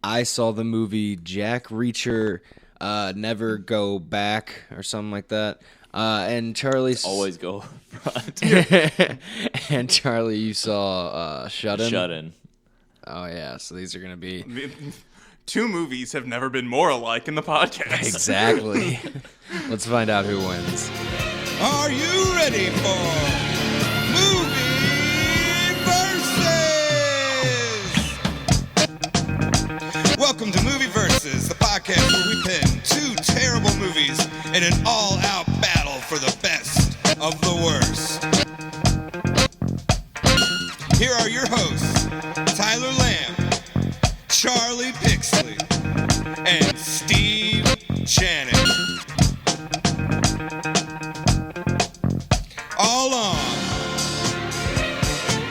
I saw the movie Jack Reacher, Never Go Back or something like that. And Charlie Always go front. and Charlie, you saw Shut In. Shut In. Oh yeah, so these are gonna be Two movies have never been more alike in the podcast. exactly. Let's find out who wins. Are you ready for MovieVS? Welcome to MovieVS, the podcast where we pin two terrible movies in an all-out battle for the best of the worst. Here are your hosts, Tyler Lamb, Charlie Pixley, and Steve Shannon. All on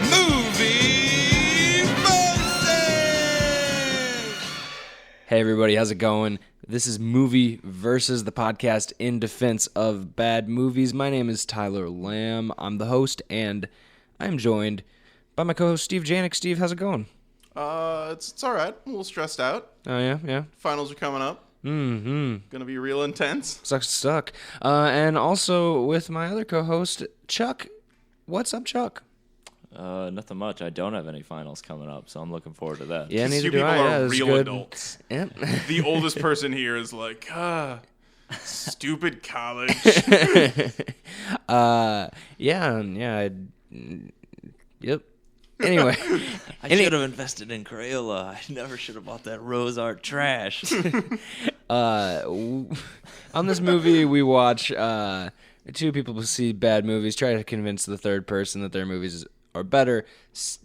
MovieVS. Hey everybody, how's it going? This is MovieVS, the podcast in defense of bad movies. My name is Tyler Lamb. I'm the host, and I'm joined by my co-host Steve Janik. Steve, how's it going? It's all right. A little stressed out. Oh yeah. Finals are coming up. Gonna be real intense. Sucks to suck. And also with my other co-host Chuck. What's up, Chuck? Nothing much. I don't have any finals coming up, so I'm looking forward to that. Yeah, neither You do people I. are Yeah, it's real good. adults. Yep. The oldest person here is like, stupid college. Yep. Anyway, I should have invested in Crayola. I never should have bought that Rose Art trash. on this movie we watch two people who see bad movies try to convince the third person that their movies are better.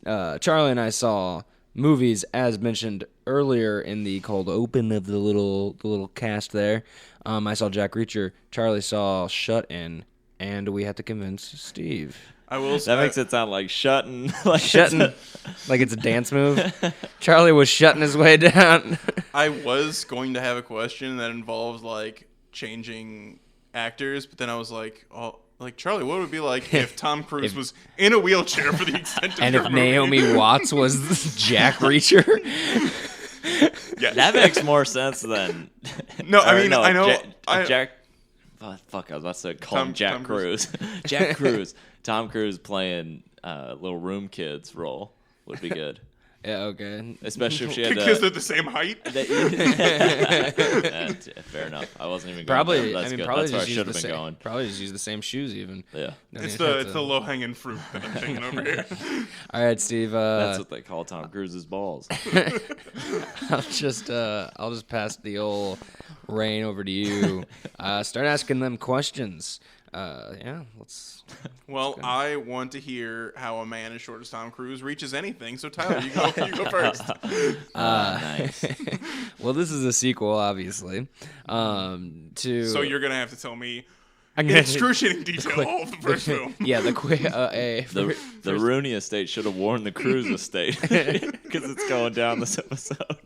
Charlie and I saw movies as mentioned earlier in the cold open of the little cast there. I saw Jack Reacher. Charlie saw Shut In, and we had to convince Steve. I will say That makes it sound like shutting. Like Shutting, like it's a dance move. Charlie was shutting his way down. I was going to have a question that involves like changing actors, but then I was like, Charlie, what would it be like if Tom Cruise was in a wheelchair for the extent of And your if movie? Naomi Watts was Jack Reacher. Yes. that makes more sense than. No, I mean, I know. Jack. Oh, fuck, I was about to call him Tom Jack Cruise. Cruz. Jack Cruz. Tom Cruise playing little room kids role would be good. Yeah, okay. Especially if she had Because they're the same height. Fair enough. I wasn't even going Probably. there. That's I mean, good. probably That's where I just use should the have been same. going. Probably just use the same shoes, even. Yeah. Don't It's even have the to- low hanging fruit that I'm taking over here. All right, Steve. That's what they call Tom Cruise's balls. I'll just pass the old reign over to you. Start asking them questions. Let's. Well, I want to hear how a man as short as Tom Cruise reaches anything. So Tyler, you go first. Nice. Well, this is a sequel, obviously. So you're gonna have to tell me I'm in gonna- excruciating detail all of the first film. Yeah, the quick. The Rooney estate should have warned the Cruise estate because it's going down this episode.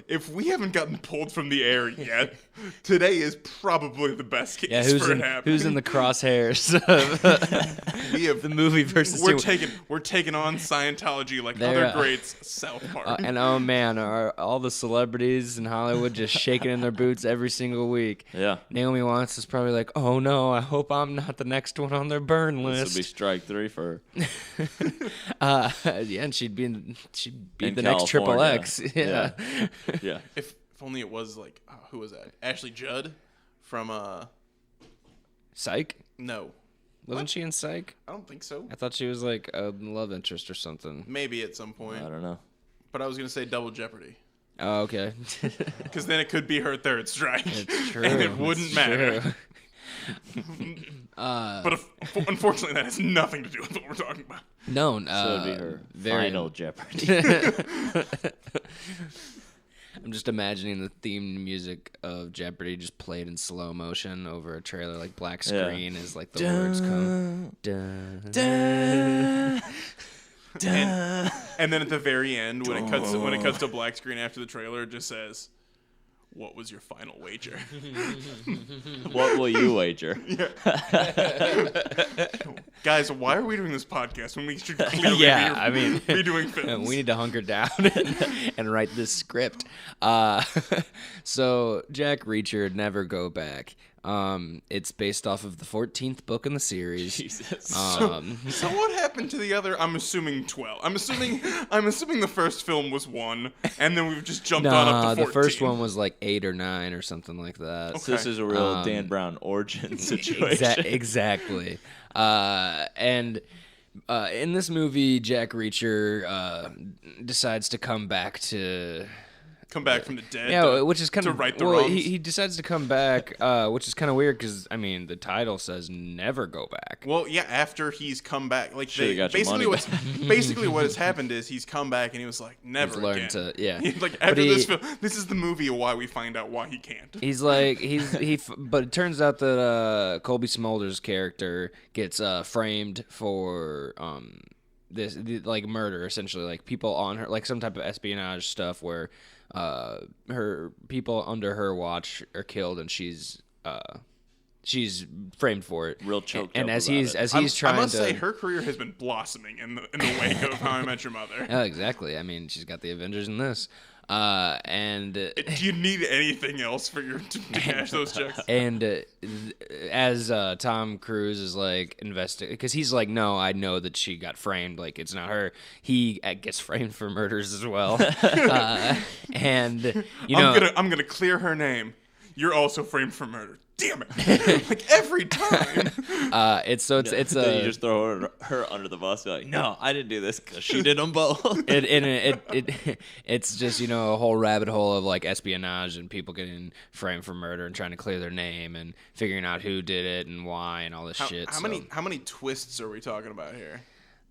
If we haven't gotten pulled from the air yet, today is probably the best case Yeah, for it happening. who's in the crosshairs of We have the movie versus we're taking on Scientology like They're, other greats. South Park. and oh man, are all the celebrities in Hollywood just shaking in their boots every single week? Yeah. Naomi Watts is probably like, "Oh no, I hope I'm not the next one on their burn This would list." be strike 3 for her. Yeah, and she'd be In the next Triple California. X. Yeah. Yeah. If only it was like who was that? Ashley Judd from Psych? no, Wasn't she in Psych? I don't think so. I thought she was like a love interest or something. Maybe at some point, I don't know. but I was gonna say Double Jeopardy Oh, okay. because then it could be her third strike, It's true. and it wouldn't It's matter. true. But unfortunately, that has nothing to do with what we're talking about. No, So it'd be her final Jeopardy. I'm just imagining the theme music of Jeopardy just played in slow motion over a trailer, like black screen as like the words come. Dun. And then at the very end, when it cuts to black screen after the trailer, it just says, what was your final wager? What will you wager? Guys, why are we doing this podcast when we should clearly be doing films? We need to hunker down and write this script. So Jack Reacher, Never Go Back. It's based off of the 14th book in the series. Jesus. So what happened to the other? I'm assuming 12. I'm assuming the first film was 1, and then we've just jumped on up to 14. The first one was like 8 or 9 or something like that. Okay. So this is a real Dan Brown origin situation. Exactly. And in this movie, Jack Reacher decides to come back from the dead. Yeah, which is kind to of right the wrongs. He decides to come back, which is kind of weird because the title says "Never Go Back." Well, yeah, after he's come back, like basically what has happened is he's come back and he was like, never learned again. to After this film, this is the movie of why we find out why he can't. He's like but it turns out that Colby Smolder's character gets framed for like murder, essentially, like people on her, like some type of espionage stuff where her people under her watch are killed and she's framed for it. Real choked and up as about he's it. as he's trying I must to say her career has been blossoming in the wake of How I Met Your Mother. Oh, exactly. I mean, she's got the Avengers in this. And do you need anything else for to cash those checks? And as Tom Cruise is like investigating, because he's like, no, I know that she got framed. Like, it's not her. He gets framed for murders as well. And I'm gonna clear her name. You're also framed for murder. Damn it! Like every time. It's then you just throw her under the bus. Be like, no, I didn't do this because she did them both. It's just a whole rabbit hole of like espionage and people getting framed for murder and trying to clear their name and figuring out who did it and why and all this shit. How many twists are we talking about here?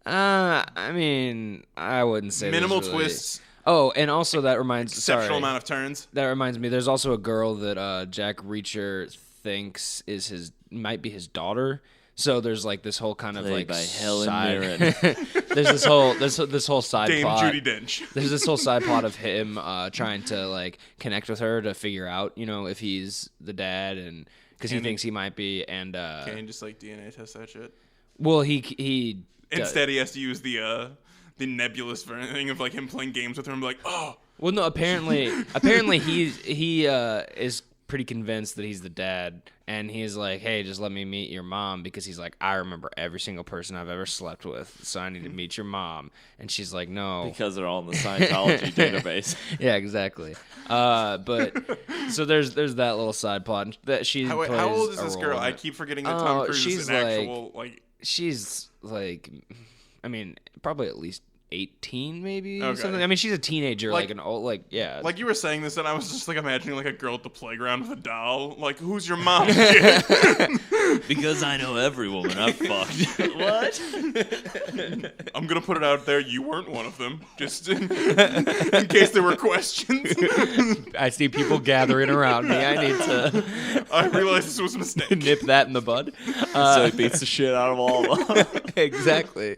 I mean, I wouldn't say minimal there's really... twists. Oh, and also that reminds exceptional amount of turns. That reminds me, there's also a girl that Jack Reacher thinks might be his daughter. So there's like this whole kind of Played like by Helen side. Mirren. There's this whole side Dame plot. Judi Dench. There's this whole side plot of him trying to like connect with her to figure out if he's the dad, and because he thinks he might be. And can you just like DNA test that shit? Well, he instead he has to use the nebulous thing of like him playing games with her and be like, oh. Well, no. Apparently he is pretty convinced that he's the dad, and he's like, "Hey, just let me meet your mom," because he's like, "I remember every single person I've ever slept with, so I need to meet your mom." And she's like, "No," because they're all in the Scientology database. Yeah, exactly. But so there's that little side plot that she. How old is this girl? I keep forgetting that Tom Cruise is an actual like. She's like, I mean, probably at least 18, maybe. Okay. Something. I mean, she's a teenager, like an old, like yeah. Like you were saying this, and I was just like imagining like a girl at the playground with a doll. Like, who's your mom? Kid? Because I know every woman I've fucked. What? I'm gonna put it out there. You weren't one of them. Just in case there were questions. I see people gathering around me. I need to. I realized this was a mistake. Nip that in the bud. So he beats the shit out of all of them. Exactly.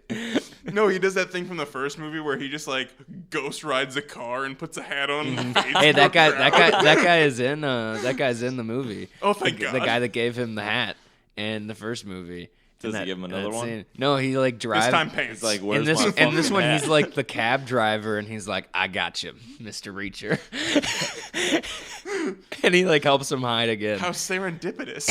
No, he does that thing from the first movie where he just like ghost rides a car and puts a hat on. And fades Hey, that to the ground. guy's in the movie. Oh, thank God. The guy that gave him the hat in the first movie. Does he give him another one? Scene. No, he like drives. This time pants. He's like, where's in my this one, hat? he's like the cab driver, and he's like, "I got you, Mr. Reacher," and he like helps him hide again. How serendipitous.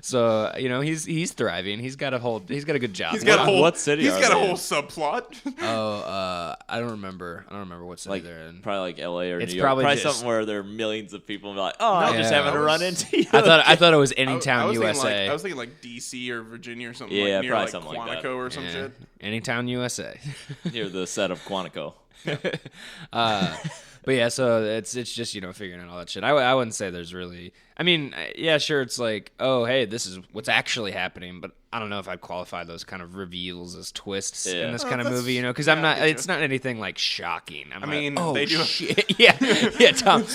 So he's thriving. He's got a good job. He's got a whole. What city He's are got a they in? whole subplot. I don't remember what city Like they're in. probably like L.A. or It's New York. probably Probably just- something where there are millions of people and be like, oh, I'm just Yeah, having to run into you. I thought it was any I town was thinking, USA. I was thinking like DC or Virginia or something. Yeah, like near probably like something like that. Quantico or some Yeah, shit. any town USA. Near the set of Quantico. But yeah, so it's just figuring out all that shit. I wouldn't say there's really. I mean, yeah, sure, it's like, oh, hey, this is what's actually happening, but I don't know if I'd qualify those kind of reveals as twists in this kind of that's- movie, because yeah, I'm not. I get It's not anything like shocking. I mean, oh, they do- shit. Yeah. Tom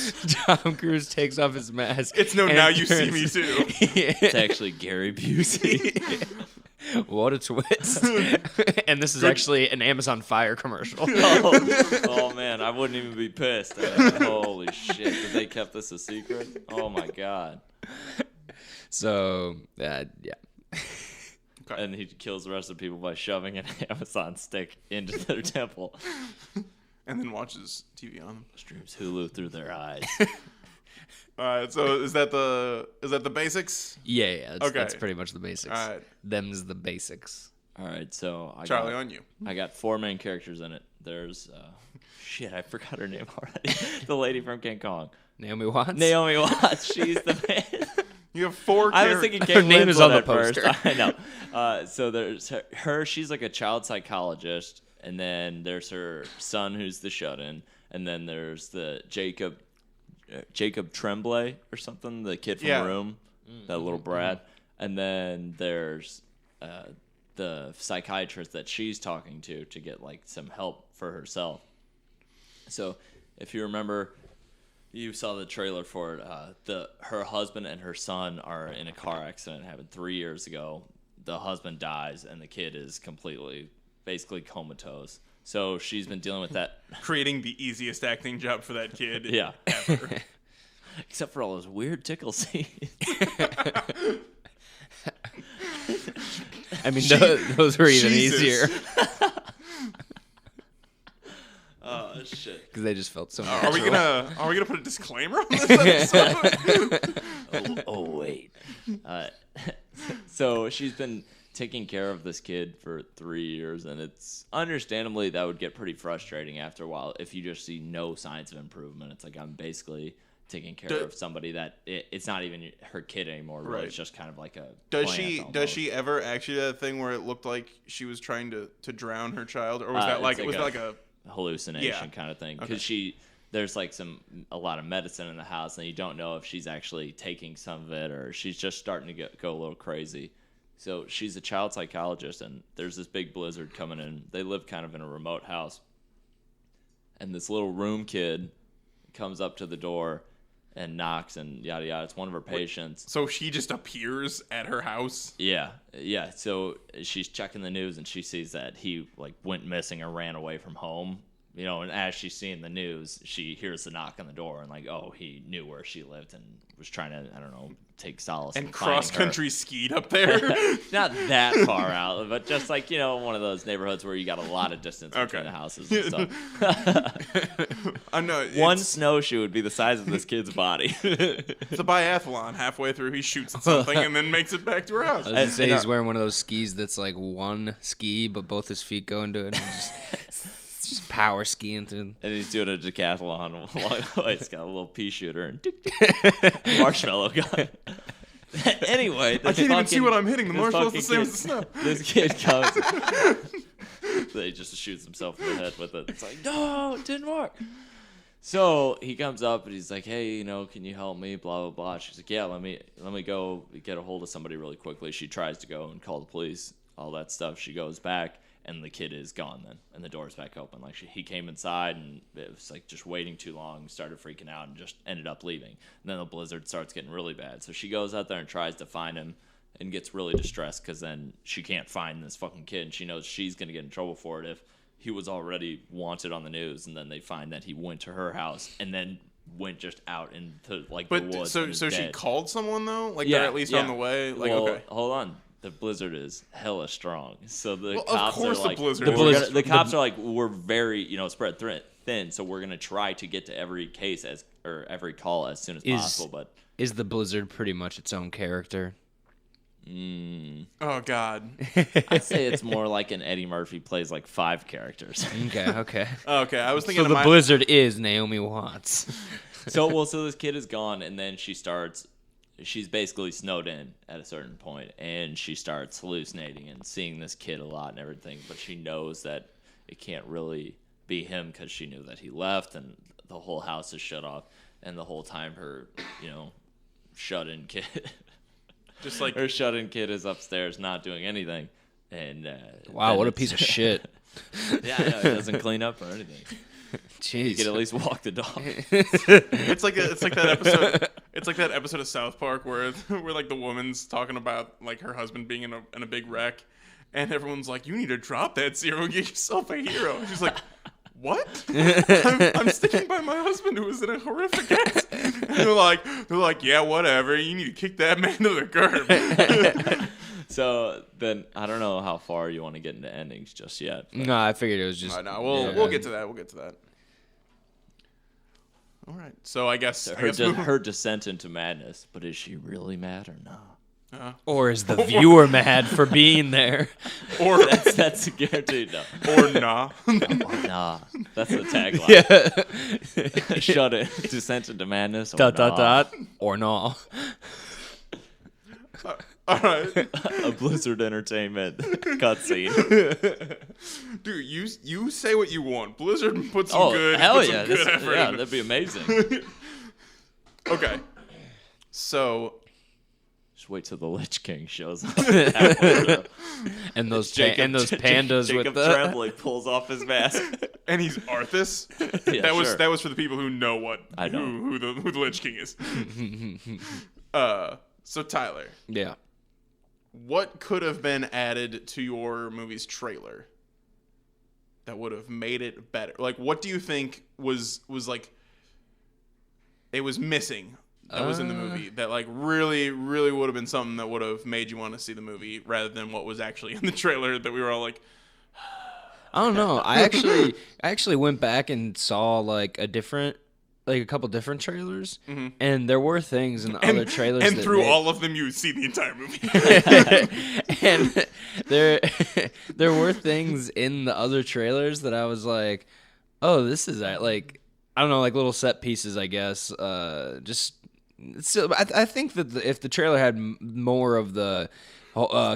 Cruise takes off his mask. It's no and now you see turns- me too. It's actually Gary Busey. What a twist. And this is actually an Amazon Fire commercial. Oh, man, I wouldn't even be pissed. Holy shit, that they kept this a secret? Oh, my God. So, yeah. And he kills the rest of the people by shoving an Amazon stick into their temple. And then watches TV on them. Streams Hulu through their eyes. All right, so is that the basics? Yeah, that's pretty much the basics. All right. Them's the basics. All right, so Charlie, on you. I got 4 main characters in it. There's shit, I forgot her name already. The lady from King Kong. Naomi Watts? Naomi Watts. She's the man. You have 4 I was thinking Her Kate name is Winslet on the at first. poster. I know. So there's her. She's like a child psychologist, and then there's her son, who's the shut-in, and then there's the Jacob Tremblay or something, the kid from Room, that little brat, and then there's the psychiatrist that she's talking to get like some help for herself. So if you remember. You saw the trailer for it. Her husband and her son are in a car accident. It happened 3 years ago. The husband dies, and the kid is basically comatose. So she's been dealing with that. Creating the easiest acting job for that kid. Yeah. Ever. Except for all those weird tickle scenes. I mean, those were even Jesus. easier. Oh shit! Because they just felt so Are we natural. gonna put a disclaimer on this episode? Oh wait. So she's been taking care of this kid for 3 years, and it's understandably that would get pretty frustrating after a while if you just see no signs of improvement. It's like I'm basically taking care of somebody that it's not even her kid anymore. Really. Right. It's just kind of like a. Does plant she ever actually do that thing where it looked like she was trying to drown her child, or was that it's like a hallucination kind of thing? Because there's like a lot of medicine in the house, and you don't know if she's actually taking some of it or she's just starting to go a little crazy. So she's a child psychologist, and there's this big blizzard coming in. They live kind of in a remote house, and this little room kid comes up to the door and knocks and yada yada. It's one of her patients. So she just appears at her house? Yeah. So she's checking the news, and she sees that he like went missing or ran away from home. You know, and as she's seeing the news, she hears the knock on the door, and like, oh, he knew where she lived and was trying to, I don't know, take solace And in finding her. cross-country skied up there? Not that far out, but just like, you know, one of those neighborhoods where you got a lot of distance between the houses and stuff. I know. One snowshoe would be the size of this kid's body. It's a biathlon. Halfway through, he shoots at something and then makes it back to her house. I was gonna say he's wearing one of those skis that's like one ski, but both his feet go into it. And just power skiing through. And he's doing a decathlon along the way. It's got a little pea shooter and marshmallow gun. Anyway, I can't even see what I'm hitting. The marshmallow's the same as the snow. This kid comes. So he just shoots himself in the head with it. It's like, no, it didn't work. So he comes up and he's like, hey, you know, can you help me? Blah, blah, blah. She's like, yeah, let me go get a hold of somebody really quickly. She tries to go and call the police, all that stuff. She goes back. And the kid is gone then, and the door's back open. Like he came inside, and it was like just waiting too long, started freaking out, and just ended up leaving. And then the blizzard starts getting really bad. So she goes out there and tries to find him, and gets really distressed because then she can't find this fucking kid, and she knows she's gonna get in trouble for it if he was already wanted on the news. And then they find that he went to her house and then went just out into like the woods. So she dead. Called someone though, like they're at least on the way. Like well, okay, hold on. The blizzard is hella strong, so the well, cops of course are the like, blizzard. the cops are like, we're very, spread thin, so we're gonna try to get to every case or every call as soon as possible. But is the blizzard pretty much its own character? Oh God. I'd say it's more like an Eddie Murphy plays like 5 characters. Okay. Okay, I was thinking. So the blizzard is Naomi Watts. So this kid is gone, and then she's basically snowed in at a certain point, and she starts hallucinating and seeing this kid a lot and everything, but she knows that it can't really be him because she knew that he left and the whole house is shut off, and the whole time her, shut-in kid, Just like her shut-in kid is upstairs not doing anything, and wow, what a piece of shit. Yeah, I know, it doesn't clean up or anything. Jeez. You could at least walk the dog. it's like that episode. It's like that episode of South Park where like the woman's talking about like her husband being in a big wreck, and everyone's like, "You need to drop that zero and get yourself a hero." She's like, "What? I'm sticking by my husband who was in a horrific accident." And they're like, "Yeah, whatever. You need to kick that man to the curb." So then I don't know how far you want to get into endings just yet. No, I figured it was just. No, we'll get to that. We'll get to that. All right. So I guess Her descent into madness, but is she really mad or no? Or is the viewer mad for being there? Or That's a guaranteed no. or nah. Nah, that's the tagline. Yeah. Shut it. Descent into madness. Or dot nah. dot dot. Or no. All right, A Blizzard Entertainment cutscene. dude. You say what you want. Blizzard put some Oh good. hell put some yeah! good effort Yeah, into- that'd be amazing. Okay. So Just wait till the Lich King shows up. And those Jacob pandas Jacob with the. Tremblay pulls off his mask. and he's Arthas. Yeah, that was for the people who know what I know. who the Lich King is. So Tyler, Yeah. what could have been added to your movie's trailer that would have made it better? Like, what do you think was like it was missing that was in the movie that like really would have been something that would have made you want to see the movie rather than what was actually in the trailer that we were all like, I don't know. I actually went back and saw like a couple different trailers, and there were things in the other trailers. and that through made- all of them you see the entire movie. and there were things in the other trailers that I was like, oh, this is like, I don't know, like little set pieces, I guess. Just still, I think that if the trailer had more of the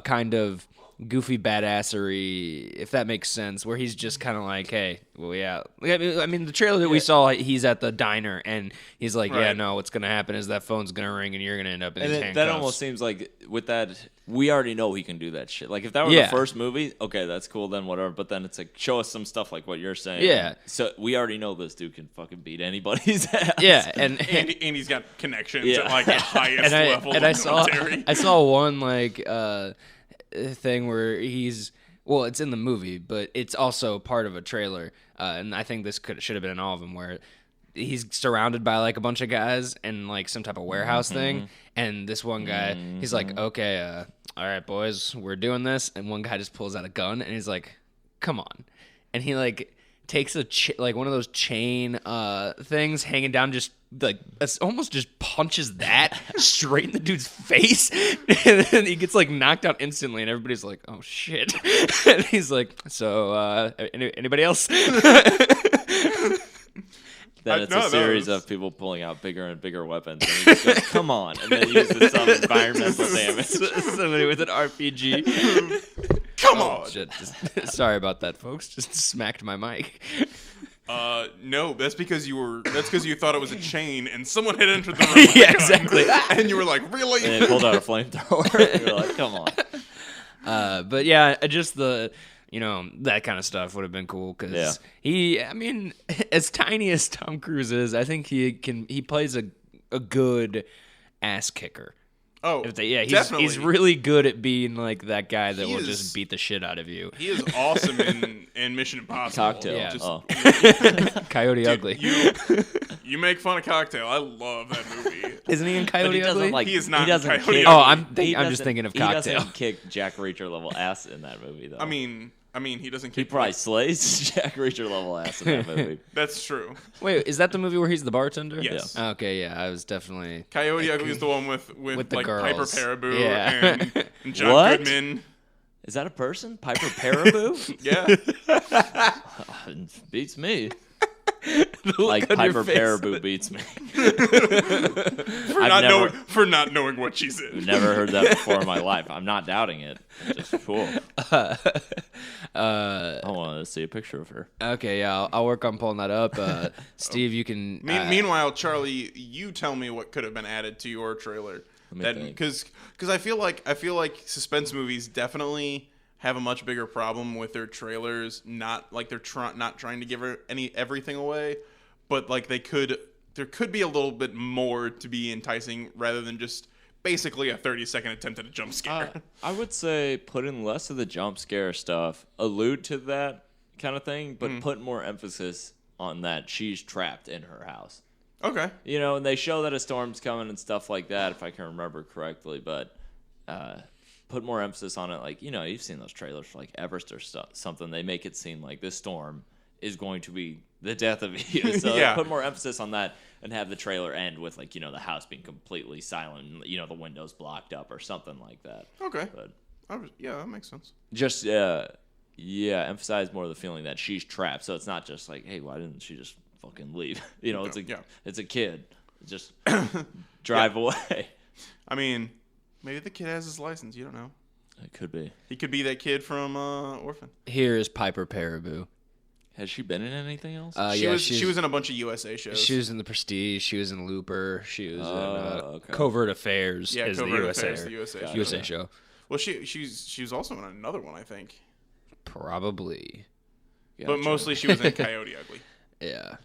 kind of goofy badassery, if that makes sense, where he's just kind of like, hey, well, yeah. I mean, the trailer that we saw, he's at the diner, and he's like, yeah, Right. no, what's going to happen is that phone's going to ring, and you're going to end up in And these that handcuffs. almost seems like with that, we already know he can do that shit. Like if that were Yeah. the first movie, okay, that's cool, then whatever. But then it's like, show us some stuff like what you're saying. Yeah. So we already know this dude can fucking beat anybody's ass. Yeah, and and he's got connections Yeah. at like the highest level and of I saw military. I saw one like thing where it's in the movie, but it's also part of a trailer, and I think this should have been in all of them, where he's surrounded by like a bunch of guys in like some type of warehouse thing, and this one guy, he's like, okay, all right, boys, we're doing this, and one guy just pulls out a gun, and he's like, come on, and he like takes like one of those chain things hanging down, just like almost just punches that straight in the dude's face, and then he gets like knocked out instantly, and everybody's like, oh shit. And he's like, so anybody else? Then it's No, a that series was- of people pulling out bigger and bigger weapons. And he just goes, come on. And then he uses some environmental damage. Somebody with an RPG. Come Oh on. shit! Sorry about that, folks. Just smacked my mic. No, that's because you thought it was a chain and someone had entered the room. with Yeah, a gun. exactly. And you were like, really? And they pulled out a flamethrower. You're like, come on. But yeah, just that kind of stuff would have been cool because I mean, as tiny as Tom Cruise is, I think he plays a good ass kicker. Oh, He's really good at being like that guy that He will is- just beat the shit out of you. He is awesome in Mission Impossible. Cocktail. Yeah. Just- Oh. Coyote Ugly. You make fun of Cocktail. I love that movie. Isn't he in But Coyote he doesn't Ugly? like. He is not He doesn't in Coyote kick. Oh, I'm he just doesn't- thinking of He Cocktail. doesn't kick Jack Reacher level ass in that movie though. I mean, he doesn't he kick. probably slays Jack Reacher level ass in that movie. That's true. Wait, is that the movie where he's the bartender? Yes. Okay, yeah, I was definitely. Coyote Ugly is the one with the like girls. Piper Paraboo Yeah. and John What? Goodman. Is that a person? Piper Paraboo? Yeah. Beats me. The Like look on your Piper face. Paraboo beats me. For not knowing what she's in. Never heard that before in my life. I'm not doubting it. Just cool. I want to see a picture of her. Okay, yeah, I'll work on pulling that up. Steve, you can. Meanwhile, Charlie, you tell me what could have been added to your trailer. Let me think. Because I feel like suspense movies definitely have a much bigger problem with their trailers. Not like they're not trying to give everything away, but like they could there could be a little bit more to be enticing rather than just basically a 30-second attempt at a jump scare. I would say put in less of the jump scare stuff, allude to that kind of thing, but put more emphasis on that she's trapped in her house. Okay. You know, and they show that a storm's coming and stuff like that, if I can remember correctly, but put more emphasis on it. Like, you know, you've seen those trailers for, like, Everest or something. They make it seem like this storm is going to be the death of you. So Yeah. put more emphasis on that and have the trailer end with, like, you know, the house being completely silent and, you know, the windows blocked up or something like that. Okay. But Yeah, that makes sense. just, emphasize more of the feeling that she's trapped. So it's not just like, hey, why didn't she just fucking leave? You know, it's a kid. Just drive away. I mean, maybe the kid has his license. You don't know. It could be. He could be that kid from Orphan. Here is Piper Perabo. Has she been in anything else? She was in a bunch of USA shows. She was in The Prestige. She was in Looper. She was in okay. Covert Affairs. Yeah, is Covert the USA, Affairs, the USA USA show. Well, she was also in another one, I think. Probably. But mostly she was in Coyote Ugly. Yeah.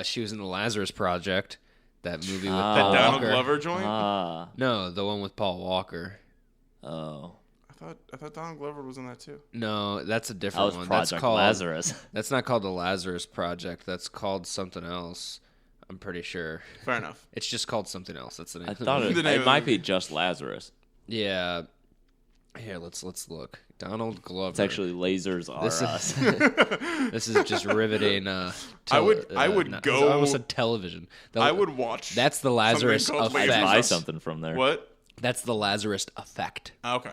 She was in The Lazarus Project. That movie with That Paul Donald Walker. Glover joint? No, the one with Paul Walker. Oh. I thought Donald Glover was in that too. No, that's a That different was one. Project That's called Lazarus. That's not called The Lazarus Project. That's called something else. I'm pretty sure. Fair enough. It's just called something else. That's the name. I of the thought movie. it might be just Lazarus. Yeah. Here, let's look. Donald Glover. It's actually Lasers Are This Us. This is just riveting. I would go. I almost said television. I would watch. That's the Lazarus something called effect. Lasers. Buy something from there. What? That's the Lazarus effect. Okay.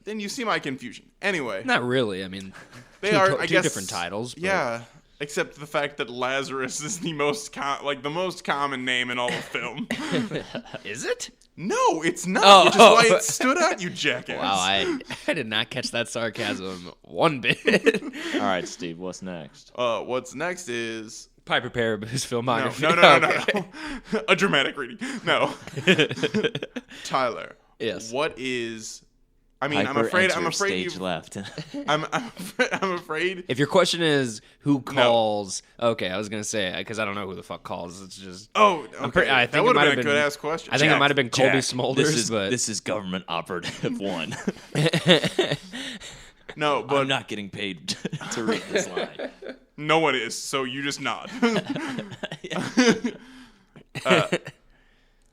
Then you see my confusion. Anyway, Not really. I mean, they two, are. two I guess different titles. But Yeah, except the fact that Lazarus is the most the most common name in all of film. Is it? No, it's not. Which is why it stood out, you jackass. Wow, I did not catch that sarcasm one bit. All right, Steve, what's next? What's next is Piper Parabo's filmography. no. A dramatic reading. No. Tyler. Yes. What is? I mean, Piper I'm afraid stage you've. left. I'm afraid. If your question is who calls, okay, I was gonna say because I don't know who the fuck calls. It's just Oh, okay. I think that it would might have have been a been- good ass question. I think it might have been Colby Jack, Smulders, but this is government operative one. No, but I'm not getting paid to read this line. no one is. So you just nod.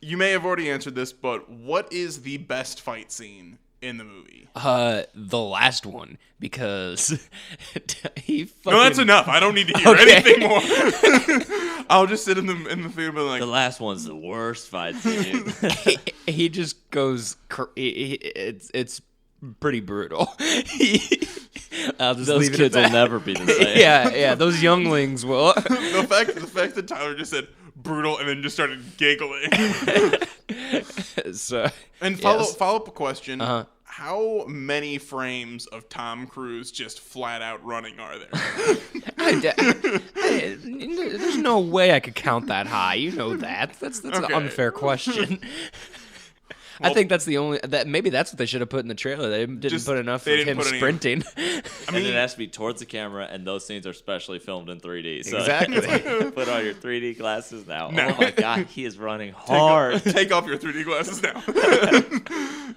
You may have already answered this, but what is the best fight scene in the movie? the last one because he fucking. No, that's enough. I don't need to hear Okay. anything more. I'll just sit in the theater and be like, The last one's the worst fight scene. He just goes. It's pretty brutal. I'll just Those leave kids it at will that. never be the same. Yeah. Those younglings will. the fact that Tyler just said brutal and then just started giggling. So, And yes. follow up question. Uh-huh. How many frames of Tom Cruise just flat out running are there? There's no way I could count that high. You know that. That's Okay. an unfair question. I think that's the only maybe that's what they should have put in the trailer. They didn't Just- put enough they of didn't him put any- sprinting. I And mean, it has to be towards the camera, and those scenes are specially filmed in 3D. So Exactly. put on your 3D glasses now. No. Oh my God, he is running hard. take off your 3D glasses now.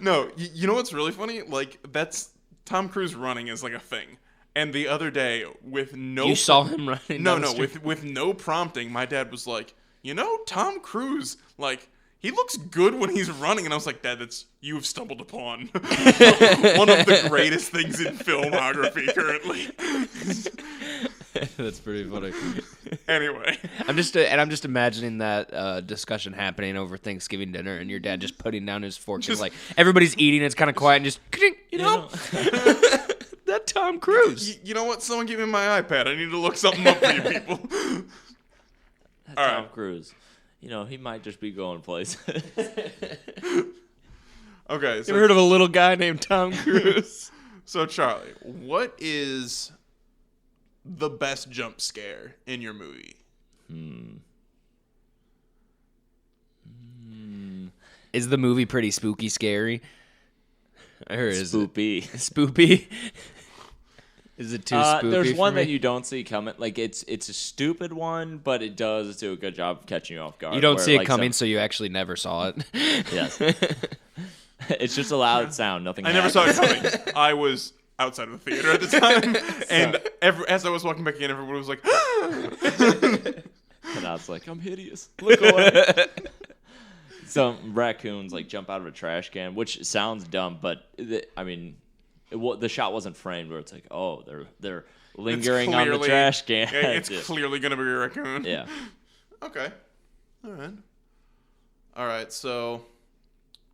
No, you know what's really funny? Like, that's Tom Cruise running is like a thing. And the other day, with no You saw him running. no down the no street. with no prompting, my dad was like, you know, Tom Cruise, like, he looks good when he's running. And I was like, Dad, you've stumbled upon one of the greatest things in filmography currently. That's pretty funny. Anyway, I'm just imagining that discussion happening over Thanksgiving dinner, and your dad just putting down his fork, and like everybody's eating, it's kind of quiet, and just you know, that Tom Cruise. you know what? Someone give me my iPad. I need to look something up for you people. Tom right. Cruise. You know, he might just be going places. Okay, You ever heard of a little guy named Tom Cruise? So Charlie, what is the best jump scare in your movie? Is the movie pretty spooky, scary? I heard it's Spoopy. spoopy. Is it too spoopy? There's for one me? that you don't see coming. Like it's a stupid one, but it does do a good job of catching you off guard. You don't where, see it like, coming, so you actually never saw it. Yes. It's just a loud sound. Nothing. I never saw it coming. I was outside of the theater at the time, and as I was walking back in, everyone was like, And I was like, I'm hideous. Look away. Some raccoons like jump out of a trash can, which sounds dumb, but the shot wasn't framed where it's like, oh, they're lingering on the trash can. Yeah, it's clearly gonna be a raccoon. Yeah. Okay. All right. So,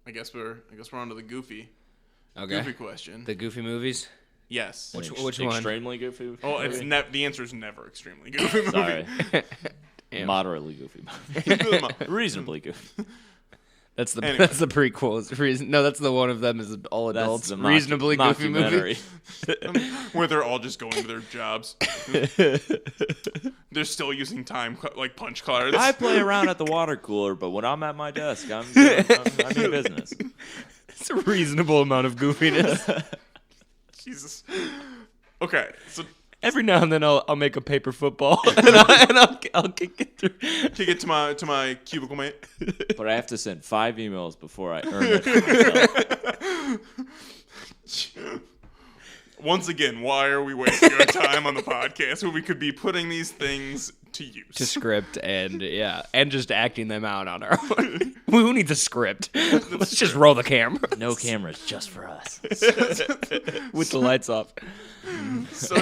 I guess we're on to the goofy question. The Goofy movies. Yes. Which one? Extremely goofy. Oh, it's the answer is never extremely goofy movie. Sorry. Damn. Moderately goofy. Reasonably goofy. That's the Anyway. that's the prequel. No, that's the one of them is all adults. That's the Reasonably goofy movie. Where they're all just going to their jobs. They're still using time like punch cards. I play around at the water cooler, but when I'm at my desk, I'm in business. It's a reasonable amount of goofiness. Jesus. Okay, so Every now and then I'll make a paper football and I'll kick it through. kick it to my cubicle mate. But I have to send 5 emails before I earn it for myself. Once again, why are we wasting our time on the podcast when we could be putting these things to use? To script and just acting them out on our own. Who needs a script? Let's just roll the camera No cameras, just for us. with the lights off. So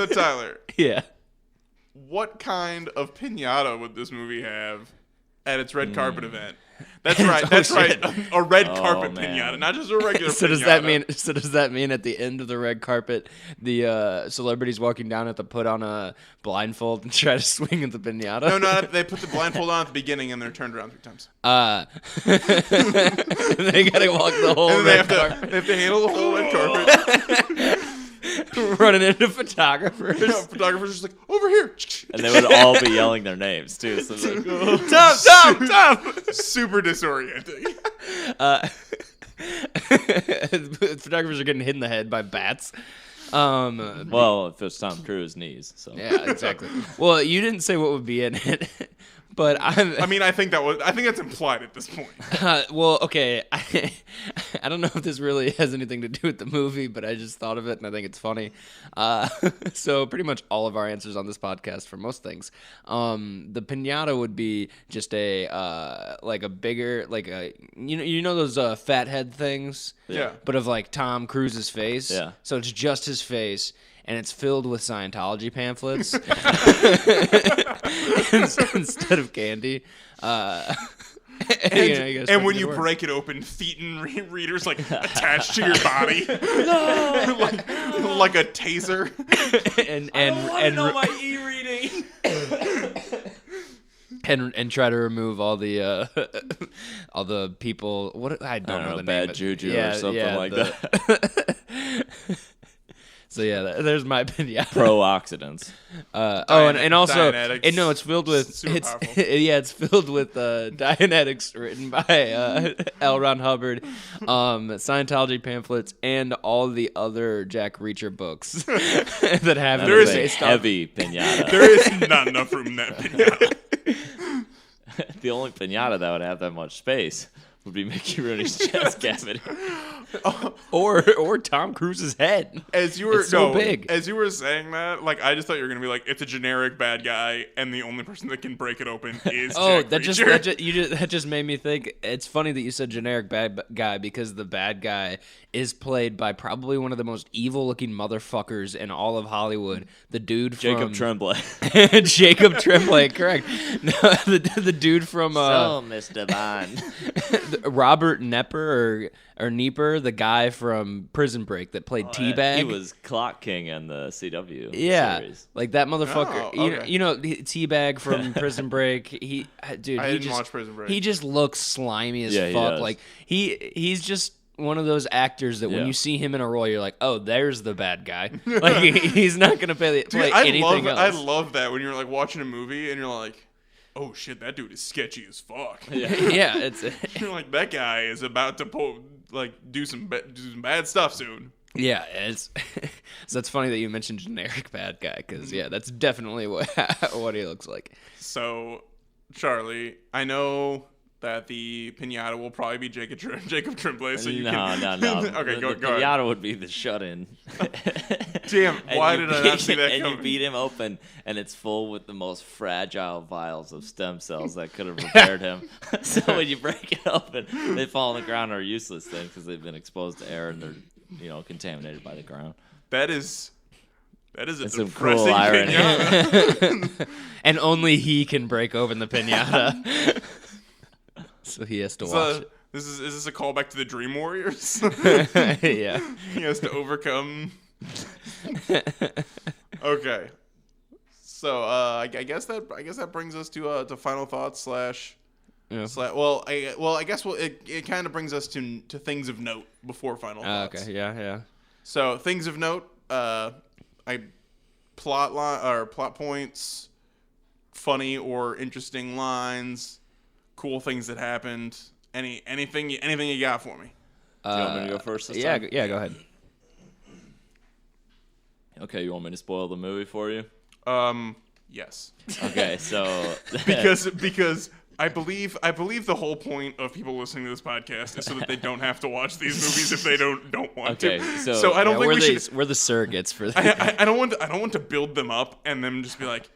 Tyler, Yeah. what kind of pinata would this movie have at its red carpet event? That's right. That's right. A red carpet man. pinata, not just a regular. So pinata. does that mean at the end of the red carpet, the celebrities walking down have to put on a blindfold and try to swing at the pinata? No. They put the blindfold on at the beginning and they're turned around 3 times. They gotta walk the whole And they red have carpet, to handle the whole red carpet. running into photographers. Photographers just like over here. And they would all be yelling their names, too. So like, Tom! Super disorienting. Photographers are getting hit in the head by bats. well, if it's Tom Cruise, knees. So Yeah, exactly. Well, you didn't say what would be in it, but I think that's implied at this point. well, okay. I don't know if this really has anything to do with the movie, but I just thought of it and I think it's funny. So pretty much all of our answers on this podcast for most things. The piñata would be just a bigger you know those fat head things, Yeah. but of like Tom Cruise's face. Yeah. So it's just his face. And it's filled with Scientology pamphlets instead of candy. And when you break it open, Thetan readers like attached to your body, like a taser. and know my e-reading. and try to remove all the people. What I don't know the bad name. juju or something like that. So there's my opinion. Pro-oxidants. And also, Dianetics. It's filled with Super powerful. it's filled with Dianetics written by L. Ron Hubbard, Scientology pamphlets, and all the other Jack Reacher books that have There is it a based on. heavy piñata. There is not enough room in that pinata. The only piñata that would have that much space would be Mickey Rooney's chest cavity. or Tom Cruise's head. As you were It's so big. As you were saying that, like I just thought you were gonna be like, it's a generic bad guy, and the only person that can break it open is Oh, Jack that Reacher. just made me think. It's funny that you said generic bad guy because the bad guy is played by probably one of the most evil-looking motherfuckers in all of Hollywood. The dude from Jacob Tremblay. Jacob Tremblay, correct? No, the dude from Mr. Bond. Robert Nepper or Nieper, the guy from Prison Break that played Teabag. He was Clock King in the CW series. Like that motherfucker. Oh, okay. You know Teabag from Prison Break. I didn't watch Prison Break. He just looks slimy as Yeah, he fuck. does. Like he's just one of those actors that when Yeah. you see him in a role, you're like, oh, there's the bad guy. Like he's not gonna play Dude, anything else. I love that when you're like watching a movie and you're like, oh shit, that dude is sketchy as fuck. Yeah, it's You're like, that guy is about to do some bad stuff soon. Yeah, it's so it's funny that you mentioned generic bad guy because that's definitely what he looks like. So, Charlie, I know that the pinata will probably be Jacob Tremblay. So you no. Okay, go The ahead. pinata would be the shut-in. Damn, why And did I not see that And coming? you beat him open, and it's full with the most fragile vials of stem cells that could have repaired him. So when you break it open, they fall on the ground and are useless then because they've been exposed to air and they're contaminated by the ground. That is a That's some depressing cruel irony. pinata. And only he can break open the pinata. So he has to watch Is this a callback to the Dream Warriors? it. Yeah. He has to overcome. Okay. So I guess that brings us to final thoughts slash. Yeah. I guess it kind of brings us to things of note before final thoughts. Okay. Yeah. So things of note. Plot points, funny or interesting lines, cool things that happened. Anything you got for me? Do you want me to go first this Yeah. time? Yeah. Go ahead. Okay, you want me to spoil the movie for you? Yes. Okay, so because I believe the whole point of people listening to this podcast is so that they don't have to watch these movies if they don't want Okay, to. so I don't think we should. We're the surrogates for I don't want to build them up and then just be like,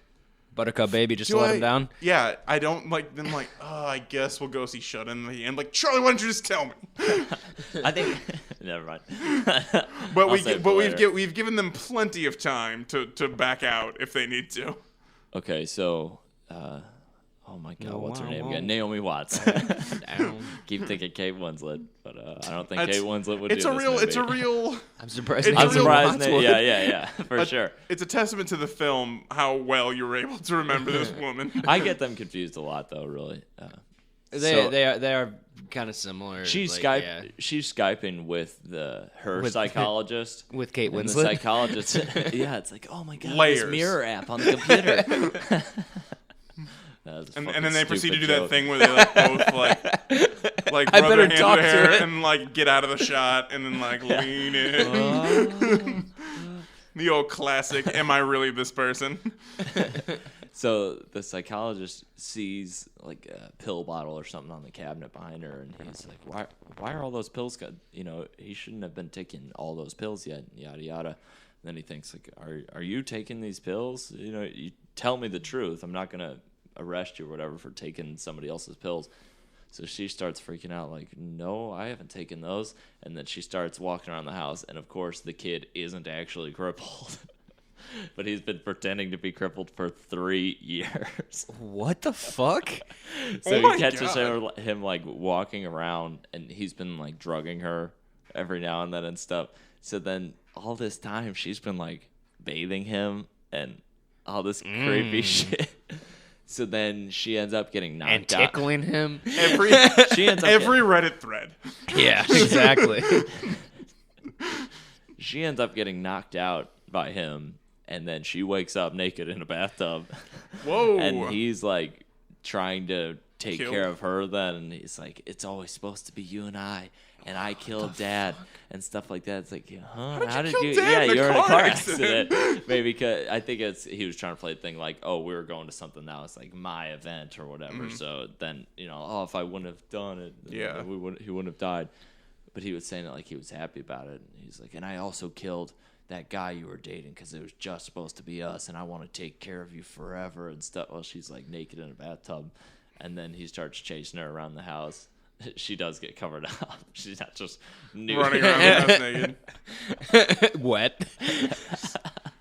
Buttercup Baby. Just do let I- him down. Yeah, I don't like them. Like, oh, I guess we'll go see Shut In at the end. Like, Charlie, why don't you just tell me? I think never mind. But I'll save it for later. we've given them plenty of time to back out if they need to. Okay, so oh my God, what's her name wow. again? Naomi Watts. Down. Keep thinking Kate Winslet, but I don't think It's- Kate Winslet would It's do a this real. movie. It's a real. I'm surprised. It's I'm a real surprised. Watts would. Yeah, for sure. It's a testament to the film how well you were able to remember this woman. I get them confused a lot, though. Really. They are kind of similar. She's like, yeah. She's Skyping with her With- psychologist. with Kate And the Winslet. psychologist, yeah, it's like, oh my God, Layers. this mirror app on the computer. That was a And fucking then they proceed to stupid do that joke. thing where they like both like I rub better their hands talk to to their hair it. and like get out of the shot and then like lean in. The old classic. Am I really this person? So the psychologist sees like a pill bottle or something on the cabinet behind her, and he's like, "Why are all those pills? He shouldn't have been taking all those pills yet." Yada yada. And then he thinks like, "Are you taking these pills? You tell me the truth. I'm not gonna arrest you or whatever for taking somebody else's pills." So she starts freaking out like, "No, I haven't taken those." And then she starts walking around the house, and of course the kid isn't actually crippled. But he's been pretending to be crippled for 3 years. What the fuck? So Oh my he catches God. him like walking around, and he's been like drugging her every now and then and stuff. So then all this time she's been like bathing him and all this creepy shit. So then she ends up getting knocked And out. tickling him? Every She ends up every Reddit thread. Yeah, exactly. She ends up getting knocked out by him, and then she wakes up naked in a bathtub. Whoa. And he's like trying to take Killed. care of her then, and he's like, it's always supposed to be you and I killed Dad and stuff like that. It's like, huh? How did kill you? Dad Yeah, in a you're in a car car accident. accident. Maybe because I think he was trying to play the thing like, oh, we were going to something now. It's like my event or whatever. So then if I wouldn't have done it, then Yeah. he wouldn't have died. But he was saying it like he was happy about it. He's like, and I also killed that guy you were dating because it was just supposed to be us, and I want to take care of you forever and stuff. Well, she's like naked in a bathtub, and then he starts chasing her around the house. She does get covered up. She's not just nude. running around the house naked. Wet. Man,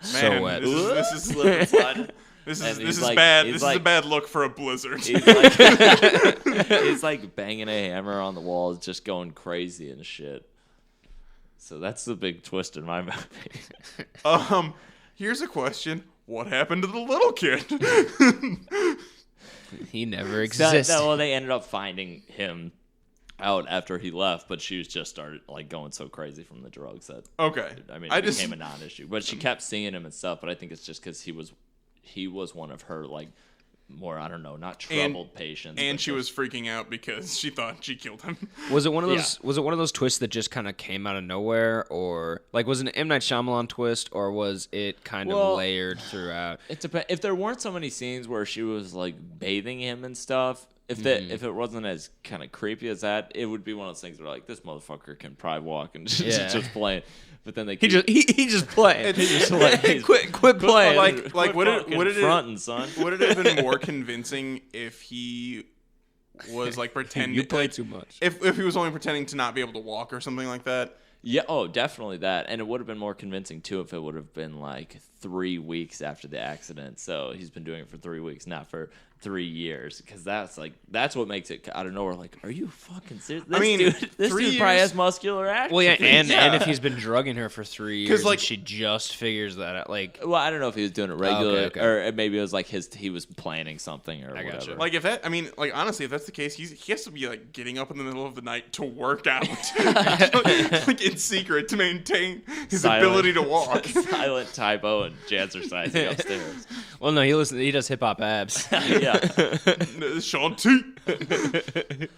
So wet. This is Slip and slide. this And is he's this is like- bad. he's This is like- a bad look for a blizzard. He's like, he's like banging a hammer on the walls, just going crazy and shit. So that's the big twist in my movie. Here's a question: what happened to the little kid? He never existed. Well, they ended up finding him out after he left, but she was just started like going so crazy from the drugs that Okay, I mean, I it just became a non-issue. But she kept seeing him and stuff. But I think it's just because he was one of her like more, I don't know, not troubled patients. And she was freaking out because she thought she killed him. Was it one of those? Was it one of those twists that just kind of came out of nowhere, or like was it an M. Night Shyamalan twist, or was it kind of layered throughout? It depends. If there weren't so many scenes where she was like bathing him and stuff, if it wasn't as kind of creepy as that, it would be one of those things where like this motherfucker can probably walk and just play. But then they He just playing. he just like, quit playing. Like would it fronting, son? Would it have been more convincing if he was like pretending? You play too much. If he was only pretending to not be able to walk or something like that. Yeah, oh, definitely that. And it would have been more convincing, too, if it would have been, like, 3 weeks after the accident. So he's been doing it for 3 weeks, not for 3 years. Because that's what makes it out of nowhere. Like, are you fucking serious? This dude probably has muscular action. Well, yeah, and if he's been drugging her for 3 years, like, and she just figures that out, like... Well, I don't know if he was doing it regularly, okay. or maybe it was like he was planning something or whatever. gotcha. Like, honestly, if that's the case, he has to be, like, getting up in the middle of the night to work out. like, in secret to maintain his ability to walk. Silent typo and jazzercising upstairs. Well, no, he does hip-hop abs. Yeah. Shanti.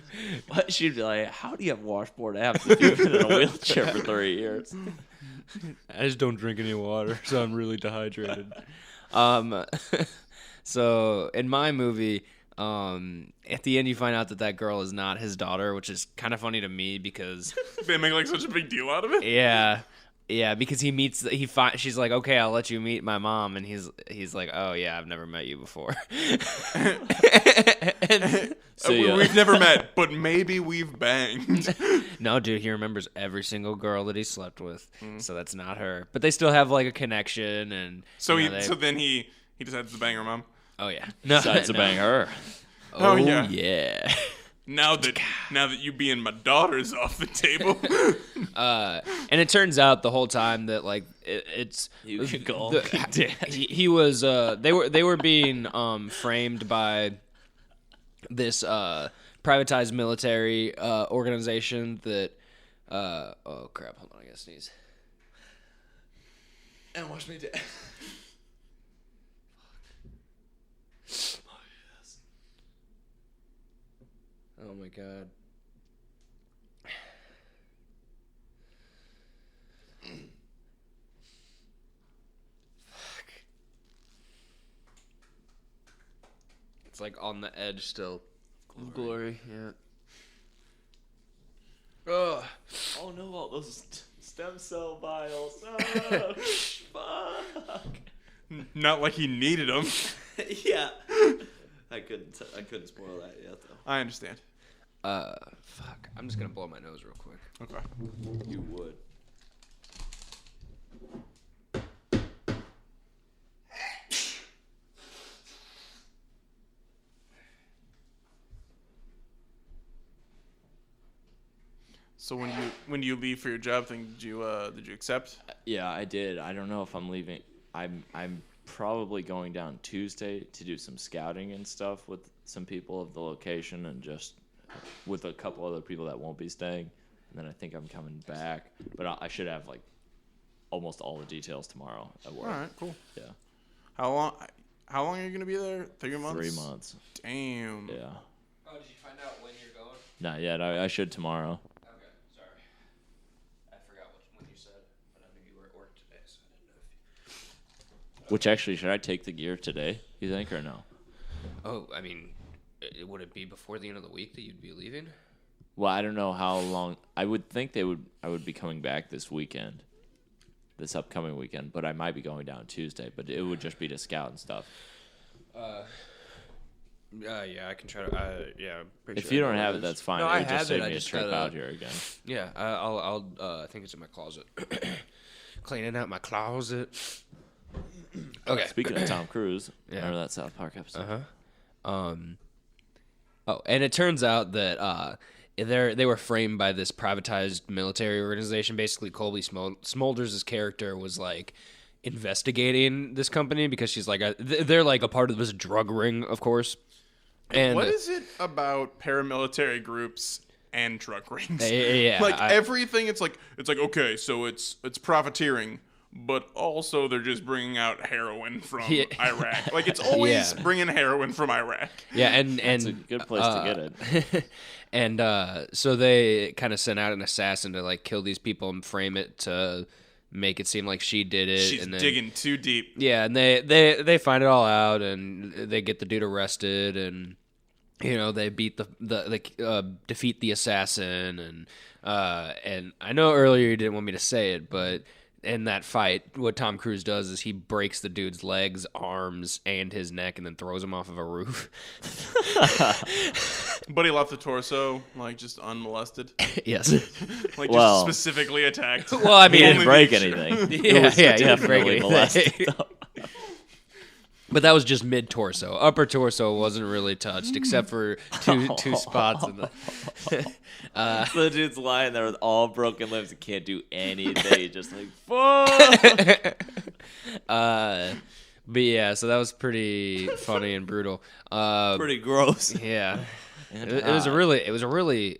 But she'd be like, how do you have washboard abs if you've been in a wheelchair for 3 years? I just don't drink any water, so I'm really dehydrated. So in my movie, at the end you find out that girl is not his daughter, which is kind of funny to me because They make like such a big deal out of it. yeah, because she's like, okay, I'll let you meet my mom, and he's like, oh yeah, I've never met you before. We've never met, but maybe we've banged. No, dude, he remembers every single girl that he slept with, so that's not her. But they still have like a connection, and So then he decides to bang her mom. oh yeah, no, Decides to bang her. Oh, yeah. yeah. Now that you being my daughter's off the table. And it turns out the whole time that like it's You can call the- him Dad. he was they were being framed by this privatized military organization that oh crap, hold on, I gotta sneeze. And watch me dad. Oh my god. Fuck. It's like on the edge still. Glory, yeah. Ugh. Oh no, all those stem cell vials. Oh, fuck. Not like he needed them. Yeah. I couldn't spoil that yet though. I understand. Fuck. I'm just gonna blow my nose real quick. Okay. You would. So when you leave for your job thing, did you accept? Yeah, I did. I don't know if I'm leaving. I'm probably going down Tuesday to do some scouting and stuff with some people of the location and just with a couple other people that won't be staying. And then I think I'm coming back, but I should have like almost all the details tomorrow at work. All right, cool. Yeah. How long are you gonna be there? 3 months. 3 months. Damn. Yeah. Oh, did you find out when you're going? Not yet. I should tomorrow. Okay, sorry. I forgot when you said, but I knew you were at work today, so I didn't know if you... Which actually, should I take the gear today? You think or no? Oh, I mean, would it be before the end of the week that you'd be leaving? Well, I don't know how long. I would think I would be coming back this upcoming weekend, but I might be going down Tuesday. But it would just be to scout and stuff. Yeah, I can try to. Yeah, I'm pretty If sure you I don't know have what it, is. that's fine. No, it I would just have save it. I me a just trip gotta, out here again. Yeah, I'll. I think it's in my closet. Cleaning out my closet. Okay. Speaking of Tom Cruise, Yeah. remember that South Park episode? Oh, and it turns out that they were framed by this privatized military organization. Basically, Colby Smulders' character was like investigating this company because she's like they're like a part of this drug ring, of course. And What is it about paramilitary groups and drug rings? Yeah, Like everything, it's like okay, so it's profiteering, but also they're just bringing out heroin from Yeah. Iraq. Like, it's always Yeah. bringing heroin from Iraq. Yeah, and It's a good place to get it. And so they kind of sent out an assassin to like kill these people and frame it to make it seem like she did it. She's and then, digging too deep. Yeah, and they find it all out, and they get the dude arrested, and they beat defeat the assassin, and I know earlier you didn't want me to say it, but in that fight, what Tom Cruise does is he breaks the dude's legs, arms, and his neck, and then throws him off of a roof. But he left the torso, like, just unmolested. Yes. Like, Well. just specifically attacked. Well, I He mean, didn't Only break the- anything. Yeah, he didn't break Definitely anything. molested, though. But that was just mid torso. Upper torso wasn't really touched, except for two spots in the. So the dude's lying there with all broken limbs and can't do anything. He's just like, fuck. But yeah, so that was pretty funny and brutal. Pretty gross. Yeah, And it was a really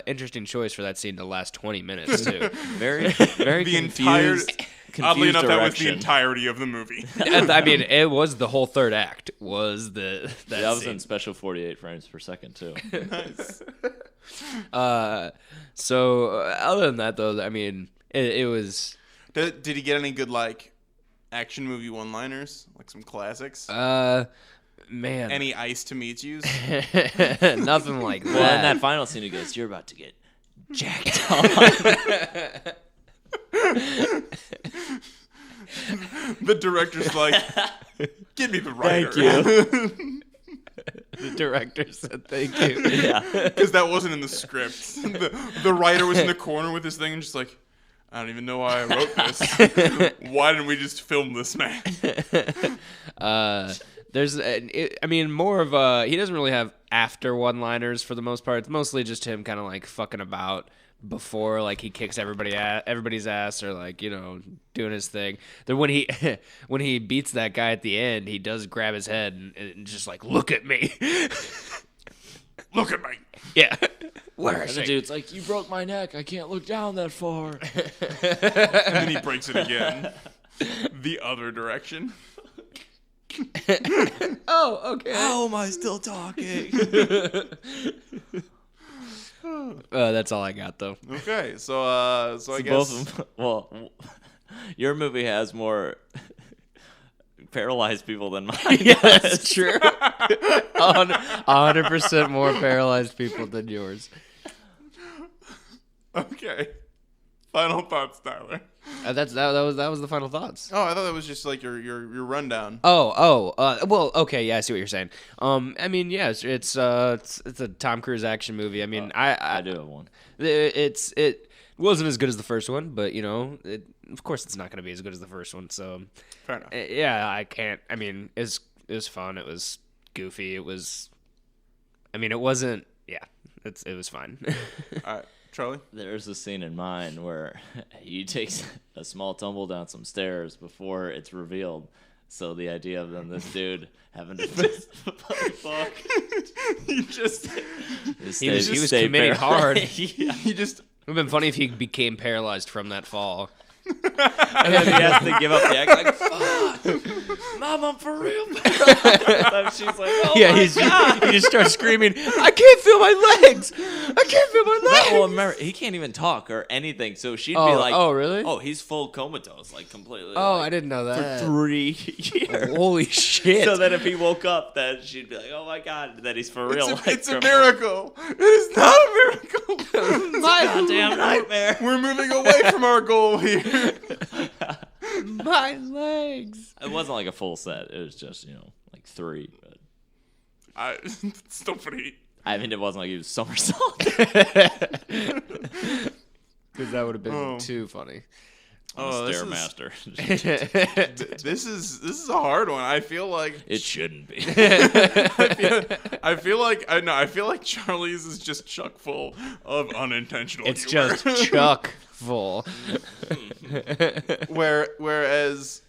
interesting choice for that scene to last 20 minutes too. very The entire. confused Oddly enough, that was the direction. entirety of the movie. I mean, it was the whole third act was that That was scene. in special 48 frames per second too. Nice. So other than that, though, I mean, it was. Did he get any good, like, action movie one-liners? Like some classics? Man, Any Ice to Meet Yous? nothing like that. Well, in that final scene, he goes, "You're about to get jacked on." The director's like, give me the writer. Thank you. The director said thank you. Yeah. Because that wasn't in the script. The writer was in the corner with this thing and just like, I don't even know why I wrote this. Why didn't we just film this, man? There's, I mean, more of he doesn't really have after one-liners for the most part. It's mostly just him kind of like fucking about before, like he kicks everybody's ass or like doing his thing. Then when he beats that guy at the end, he does grab his head and just like look at me. Look at me. Yeah. And the dude's like, "You broke my neck. I can't look down that far." And then he breaks it again. The other direction. Oh, okay. How am I still talking? That's all I got though. Okay, so I guess Both of them. Well, your movie has more paralyzed people than mine. Yeah, that's true. 100% more paralyzed people than yours. Okay. Final thoughts, Tyler. That was the final thoughts. Oh, I thought that was just like your rundown. Well, okay, yeah, I see what you're saying. I mean, yes, it's a Tom Cruise action movie. I mean, I do have one. It wasn't as good as the first one, but of course, it's not going to be as good as the first one. So, Fair enough. yeah, I can't. I mean, it was fun. It was goofy. It was. I mean, it wasn't. Yeah, it was fine. All right, Charlie. There's a scene in mine where he takes a small tumble down some stairs before it's revealed. So the idea of this dude having to just fuck. You just He was committing hard. Yeah. he just It would have been funny if he became paralyzed from that fall. And then he has to give up the act like, "Fuck, Mom, I'm for real." And she's like, "Oh Yeah, my he God." just starts screaming, "I can't feel my legs! I can't feel my legs!" Well, remember, he can't even talk or anything, so she'd be like, oh, really? Oh, he's full comatose, like completely. Oh, like, I didn't know for that. 3 years. Holy shit! So then if he woke up, then she'd be like, "Oh my God," that he's for real. it's a miracle. It is not a miracle. my Goddamn nightmare. We're moving away from our goal here. my legs. It wasn't like a full set. It was just, like 3. But It's still pretty. I mean, it wasn't like he was somersault. Because that would have been too funny. Oh, this is- Stairmaster. This is a hard one. I feel like It shouldn't be. I feel like Charlie's is just chock full of unintentional It's humor. just chuck full. Whereas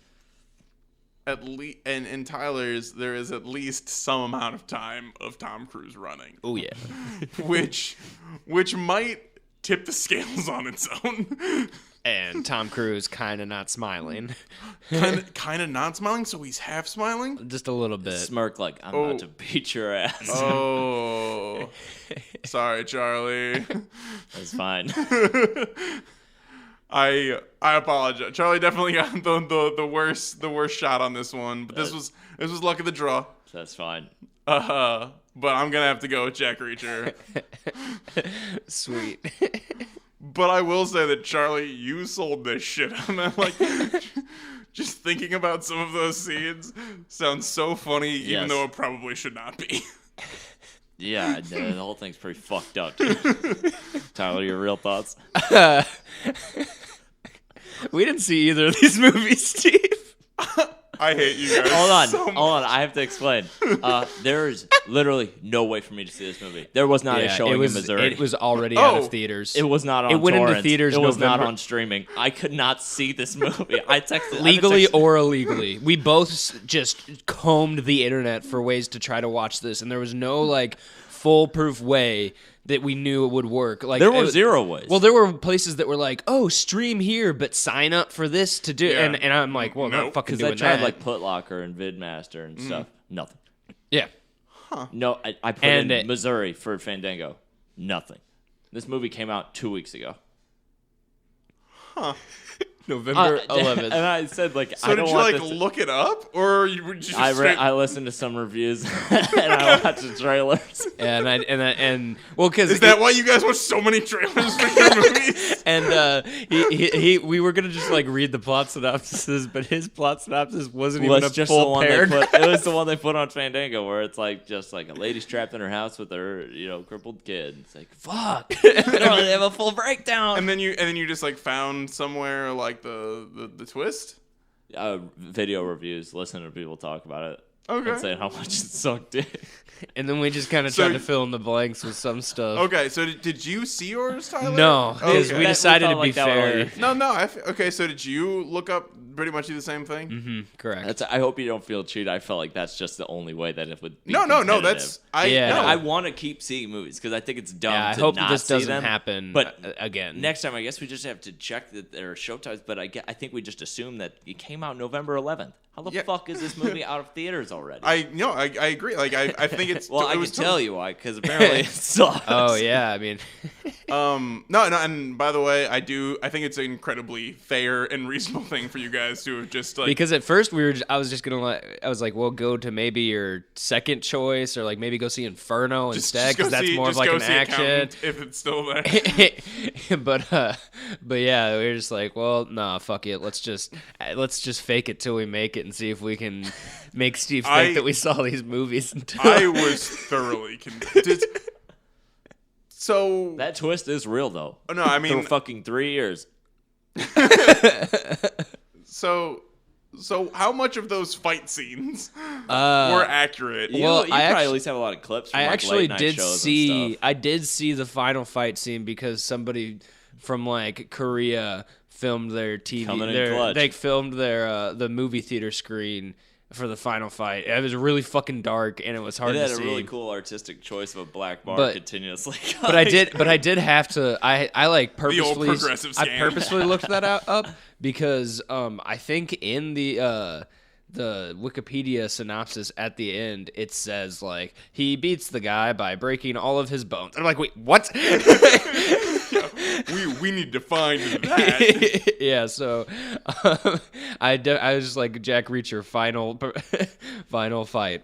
at least in Tyler's there is at least some amount of time of Tom Cruise running, Oh yeah. which might tip the scales on its own. And Tom Cruise kind of not smiling. kind of not smiling, so he's half smiling. Just a little bit. Smirk like, I'm about to beat your ass. Oh, sorry, Charlie. That's fine. I apologize. Charlie definitely got the worst shot on this one, but this was luck of the draw. That's fine. But I'm gonna have to go with Jack Reacher. Sweet. But I will say that Charlie, you sold this shit. I'm like, just thinking about some of those scenes sounds so funny, even though it probably should not be. Yeah, the whole thing's pretty fucked up, dude. Tyler, your real thoughts? We didn't see either of these movies, Steve. I hate you guys. Hold on. I have to explain. There's literally no way for me to see this movie. There was not a showing in Missouri. It was already out of theaters. It was not on. It went torrents. into theaters. It was not November. on streaming. I could not see this movie. I texted Legally or illegally, we both just combed the internet for ways to try to watch this, and there was no like foolproof way that we knew it would work. Like there were zero ways. Well, there were places that were like, "Oh, stream here, but sign up for this to do." Yeah. And I'm like, "Well, no, fucking because I doing tried that." like Putlocker and VidMaster and stuff. Nothing. Yeah. No, I put in Missouri for Fandango. Nothing. This movie came out 2 weeks ago. November 11th. And I said, like, So I don't did you want like this look it up, or you were just I listened to some reviews and I watched the trailers. and well, because Is that why you guys watch so many trailers for your movies? And we were gonna just like read the plot synopsises, but his plot synopsis wasn't even a Just full the one paragraph. it was the one they put on Fandango, where it's like just like a lady trapped in her house with her crippled kid. It's like fuck, they have a full breakdown. And then you just like found somewhere like the twist. Video reviews, listen to people talk about it, Okay. and saying how much it sucked dick. And then we just kind of So- tried to fill in the blanks with some stuff. Okay, so did you see yours, Tyler? No, because Okay. we decided to felt be like that would fair. only- No. Okay, so did you look up pretty much do the same thing? Mm-hmm, correct. I hope you don't feel cheated. I felt like that's just the only way that it would be No. competitive. That's Yeah. no. I want to keep seeing movies because I think it's dumb Yeah, I to hope not this see doesn't them. happen But again. Next time, I guess we just have to check that there are showtimes. But I think we just assume that it came out November 11th. How the fuck is this movie out of theaters already? I agree. Like I think it's well, I it can was tell you why, because apparently it sucks. Oh yeah, I mean, No, and by the way, I think it's an incredibly fair and reasonable thing for you guys to have just like because at first I was like, well, go to maybe your second choice, or like maybe go see Inferno instead, because that's more of like an action. Accountant if it's still there. but yeah, we were just like, well, nah, fuck it. Let's just fake it till we make it and see if we can make Steve think that we saw these movies. I was thoroughly convinced. So That twist is real, though. no, I mean For fucking 3 years. so how much of those fight scenes Uh, were accurate? Well, you I probably actu- at least have a lot of clips from I like, actually late-night did shows see. and stuff. I did see the final fight scene because somebody from like Korea filmed their TV. Coming in clutch. They filmed their the movie theater screen for the final fight. It was really fucking dark and it was hard It to had a see. really cool artistic choice of a black bar But- continuously. But I did have to. I like The old purposely. progressive I scam. purposely looked that up because I think in the Wikipedia synopsis at the end it says like he beats the guy by breaking all of his bones. I'm like, wait, what? we need to find that. Yeah, so I was just like Jack Reacher final fight.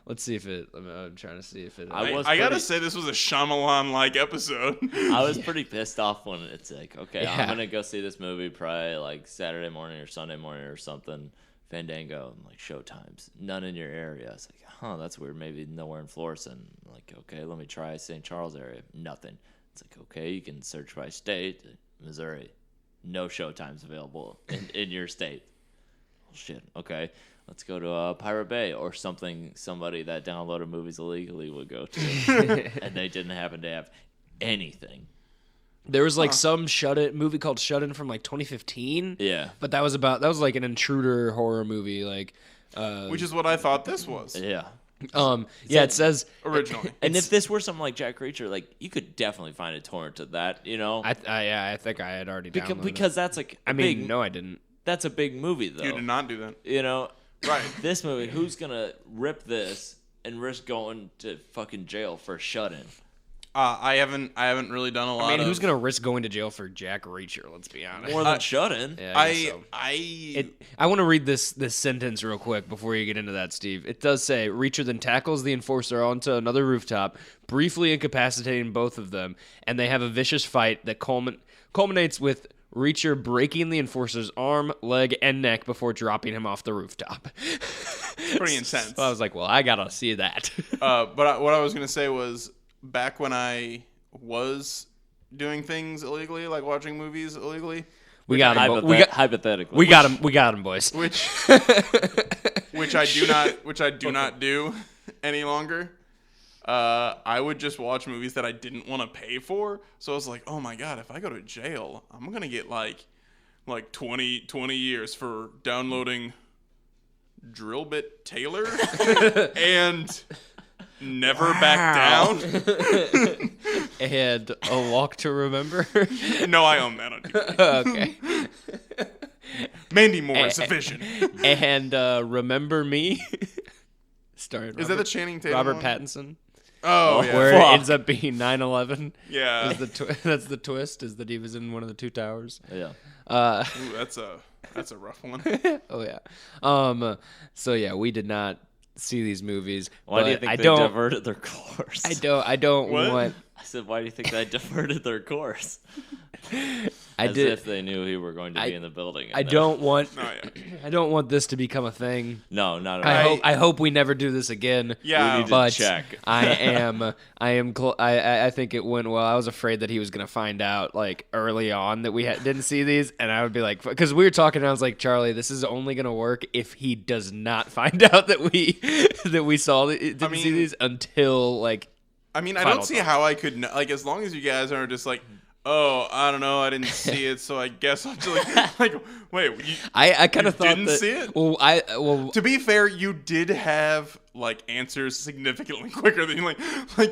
Let's see if it. I'm trying to see if it. I gotta say this was a Shyamalan-like episode. I was pretty pissed off when it's like, okay, Yeah. I'm gonna go see this movie probably like Saturday morning or Sunday morning or something. Fandango and like showtimes, none in your area. It's like, that's weird. Maybe nowhere in Florissant. Like, okay, let me try St. Charles area. Nothing. It's like, okay, you can search by state. Missouri, no showtimes available in your state. Oh, shit. Okay, let's go to Pirate Bay or something. Somebody that downloaded movies illegally would go to, and they didn't happen to have anything. There was like some movie called Shut In from like 2015. Yeah. But that was like an intruder horror movie, like Which is what I thought this was. Yeah. Yeah, it says originally. And if this were something like Jack Reacher, like you could definitely find a torrent of that, you know? I think I had already downloaded Because that's like no, I didn't. that's a big movie though. You did not do that. You know, Right. this movie, who's gonna rip this and risk going to fucking jail for a shut-in? I haven't really done a lot. I mean, who's gonna risk going to jail for Jack Reacher? Let's be honest. More than shut-in. Yeah, I guess so. I I want to read this sentence real quick before you get into that, Steve. It does say Reacher then tackles the enforcer onto another rooftop, briefly incapacitating both of them, and they have a vicious fight that culminates with Reacher breaking the enforcer's arm, leg, and neck before dropping him off the rooftop. pretty intense. So I was like, well, I gotta see that. What I was gonna say was back when I was doing things illegally, like watching movies illegally, we got him. Hypothetically. We got him. We got him, boys. which I do not do any longer. I would just watch movies that I didn't want to pay for. So I was like, oh my god, if I go to jail, I'm gonna get like 20 years for downloading Drill Bit Taylor and Never Back Down. And A Walk to Remember. No, I own that on DVD. Okay. Mandy Moore's a vision. And Remember Me. Starring Is that the Channing Tatum Robert one? Pattinson? Oh, yeah. Where Fuck. it ends up being 9/11. Yeah. That's the twist, is that he was in one of the two towers. Yeah. Ooh, that's a rough one. Oh yeah. So yeah, we did not see these movies. Why do you but think I they don't. diverted their course? I don't What? want. I said, why do you think they diverted their course? As if they knew he were going to be in the building. I don't want. Oh, yeah. I don't want this to become a thing. No, not at all. I hope we never do this again. Yeah. We need to But check. I think it went well. I was afraid that he was gonna find out like early on that we didn't see these, and I would be like, because we were talking, and I was like, Charlie, this is only gonna work if he does not find out that we didn't see these until like. I mean, I Final don't see thoughts. how I could like, as long as you guys are just like, oh, I don't know, I didn't see it, so I guess I'll just like wait, I kind of thought didn't that, see it? Well, to be fair, you did have like answers significantly quicker than like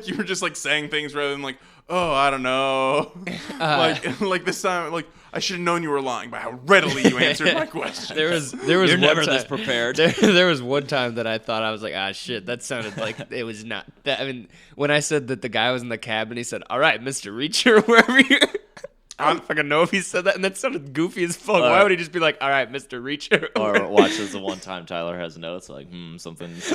you were just like saying things rather than like, oh, I don't know, like this time, like I should have known you were lying by how readily you answered my question. there was You're one never time, this prepared. There was one time that I thought, I was like, ah, shit, that sounded like it was not that. I mean, when I said that the guy was in the cab and he said, "All right, Mr. Reacher," wherever you. I don't fucking know if he said that, and that sounded goofy as fuck. Why would he just be like, "All right, Mr. Reacher"? Or watch this the one time Tyler has notes like, something's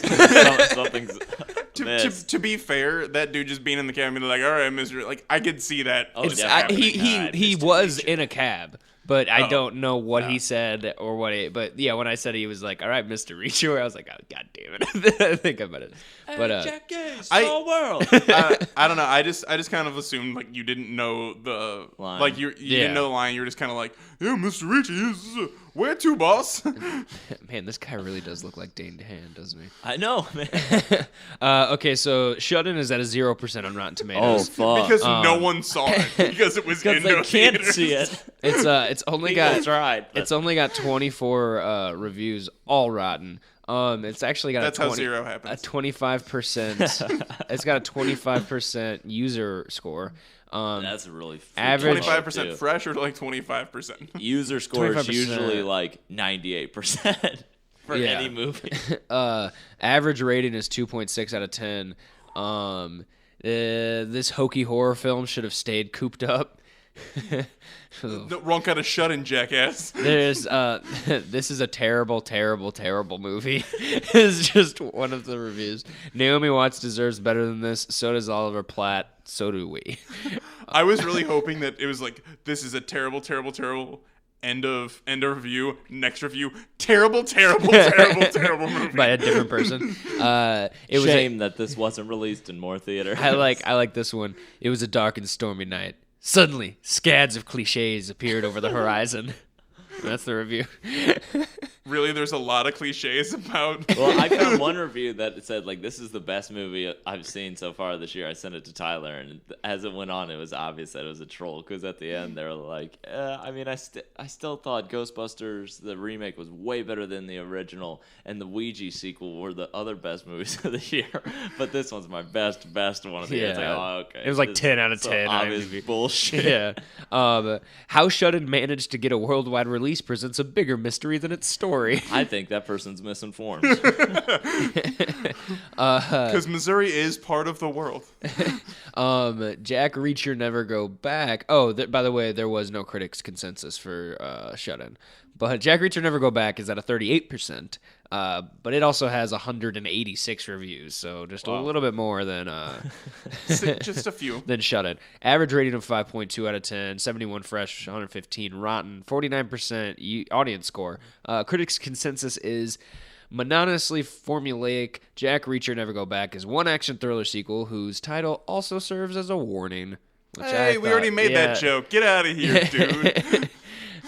missed. To be fair, that dude just being in the cab and like, all right, Mr. Like I could see that. Oh, just yeah. happening. He Mr. was Reacher. in a cab, but I Oh. don't know what he said or what he. But yeah, when I said he was like, "All right, Mr. Reacher," I was like, "Oh, god damn it!" I think I might have. But Small world. I don't know. I just kind of assumed like you didn't know the Line. like you didn't know the line. You were just kind of like, yeah, Mr. Richie, where to, boss? man, this guy really does look like Dane DeHaan, doesn't he? I know, man. Okay, so Shut-In is at a 0% on Rotten Oh, Tomatoes. fuck. Because no one saw it because it was in Because they no can't theaters. see it. It's only People got tried. it's only got 24 reviews, all rotten. It's actually got That's a how 20, zero a happens. 25%. It's got a 25% user score. That's really Average- 25% fresh or like 25%? User score is 25%. usually like 98% for Yeah. any movie. Average rating is 2.6 out of 10. This hokey horror film should have stayed cooped up. No, wrong kind of shut-in, jackass. There's this is a terrible movie. It's just one of the reviews. Naomi Watts deserves better than this. So does Oliver Platt. So do we. I was really hoping that it was like, this is a terrible end of review. Next review, terrible movie. By a different person. It was Shame that this wasn't released in more theaters. I like this one. It was a dark and stormy night. Suddenly, scads of cliches appeared over the horizon. That's the review. Really, there's a lot of cliches about. Well, I found one review that said like this is the best movie I've seen so far this year. I sent it to Tyler, and as it went on, it was obvious that it was a troll because at the end they were like, I mean, I still thought Ghostbusters the remake was way better than the original, and the Ouija sequel were the other best movies of the year, but this one's my best one of the year. It's like, oh, okay. It was like This 10 out of so 10 on obvious IMDb. bullshit. Yeah. How Shudden managed to get a worldwide release presents a bigger mystery than its story. I think that person's misinformed. Because Missouri is part of the world. Jack Reacher Never Go Back. Oh, by the way, there was no critics' consensus for Shut-In. But Jack Reacher Never Go Back is at a 38%. But it also has 186 reviews, so just a little bit more than Just a few. than Shut-In. Average rating of 5.2 out of 10, 71 fresh, 115 rotten, 49% audience score. Critics' consensus is monotonously formulaic. Jack Reacher Never Go Back is one action thriller sequel whose title also serves as a warning. Which Hey, we already made that joke. Get out of here, dude.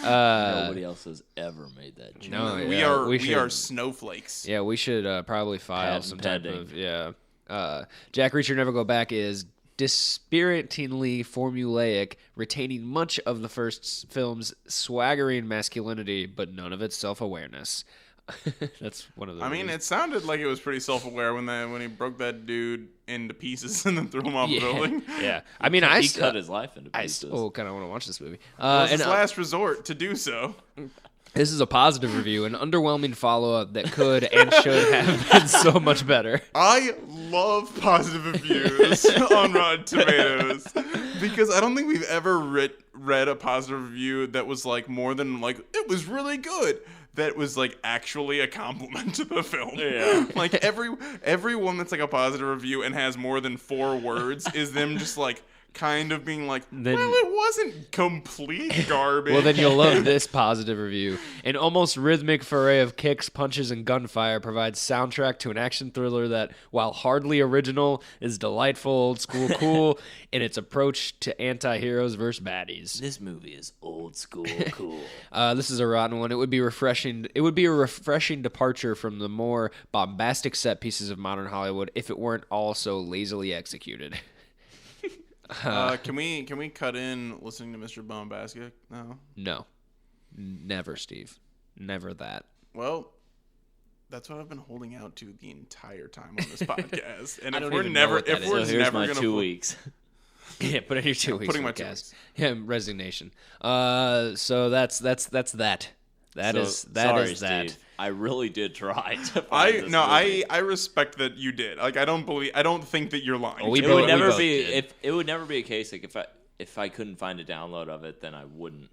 Nobody else has ever made that joke. No, we yeah, are should- snowflakes. Yeah, we should probably file Patent some type pending. of Jack Reacher Never Go Back is dispiritingly formulaic, retaining much of the first film's swaggering masculinity, but none of its self-awareness. That's one of the. I mean, it sounded like it was pretty self-aware when he broke that dude into pieces and then threw him off the building. Yeah, I mean, He cut his life into I pieces. still kind of want to watch this movie. It was and his last resort to do so. this is a positive review, an underwhelming follow-up that could and should have been so much better. I love positive reviews on Rotten Tomatoes because I don't think we've ever read a positive review that was like more than like it was really good. That was like actually a compliment to the film. Yeah. Like every one that's like a positive review and has more than 4 words is them just like kind of being like, Then- well, it wasn't complete garbage. Well, then you'll love this positive review. An almost rhythmic foray of kicks, punches, and gunfire provides soundtrack to an action thriller that, while hardly original, is delightful, old school, cool in its approach to anti-heroes versus baddies. This movie is old school cool. This is a rotten one. It would be refreshing. It would be a refreshing departure from the more bombastic set pieces of modern Hollywood if it weren't all so lazily executed. Can we cut in listening to Mr. Bombastic? No. No, never, Steve. Never that. Well, that's what I've been holding out to the entire time on this podcast. And I if don't we're even know never, what that if is. we're So here's never my gonna 2 put- weeks. Yeah, put in your 2 weeks. putting my forecast. 2 weeks. Yeah, resignation. So that's that. That is Sorry, that. Steve. I really did try to find this movie. I respect that you did. Like I don't think that you're lying. Oh, we to It me. would both- never both be did. it would never be a case like if I couldn't find a download of it, then I wouldn't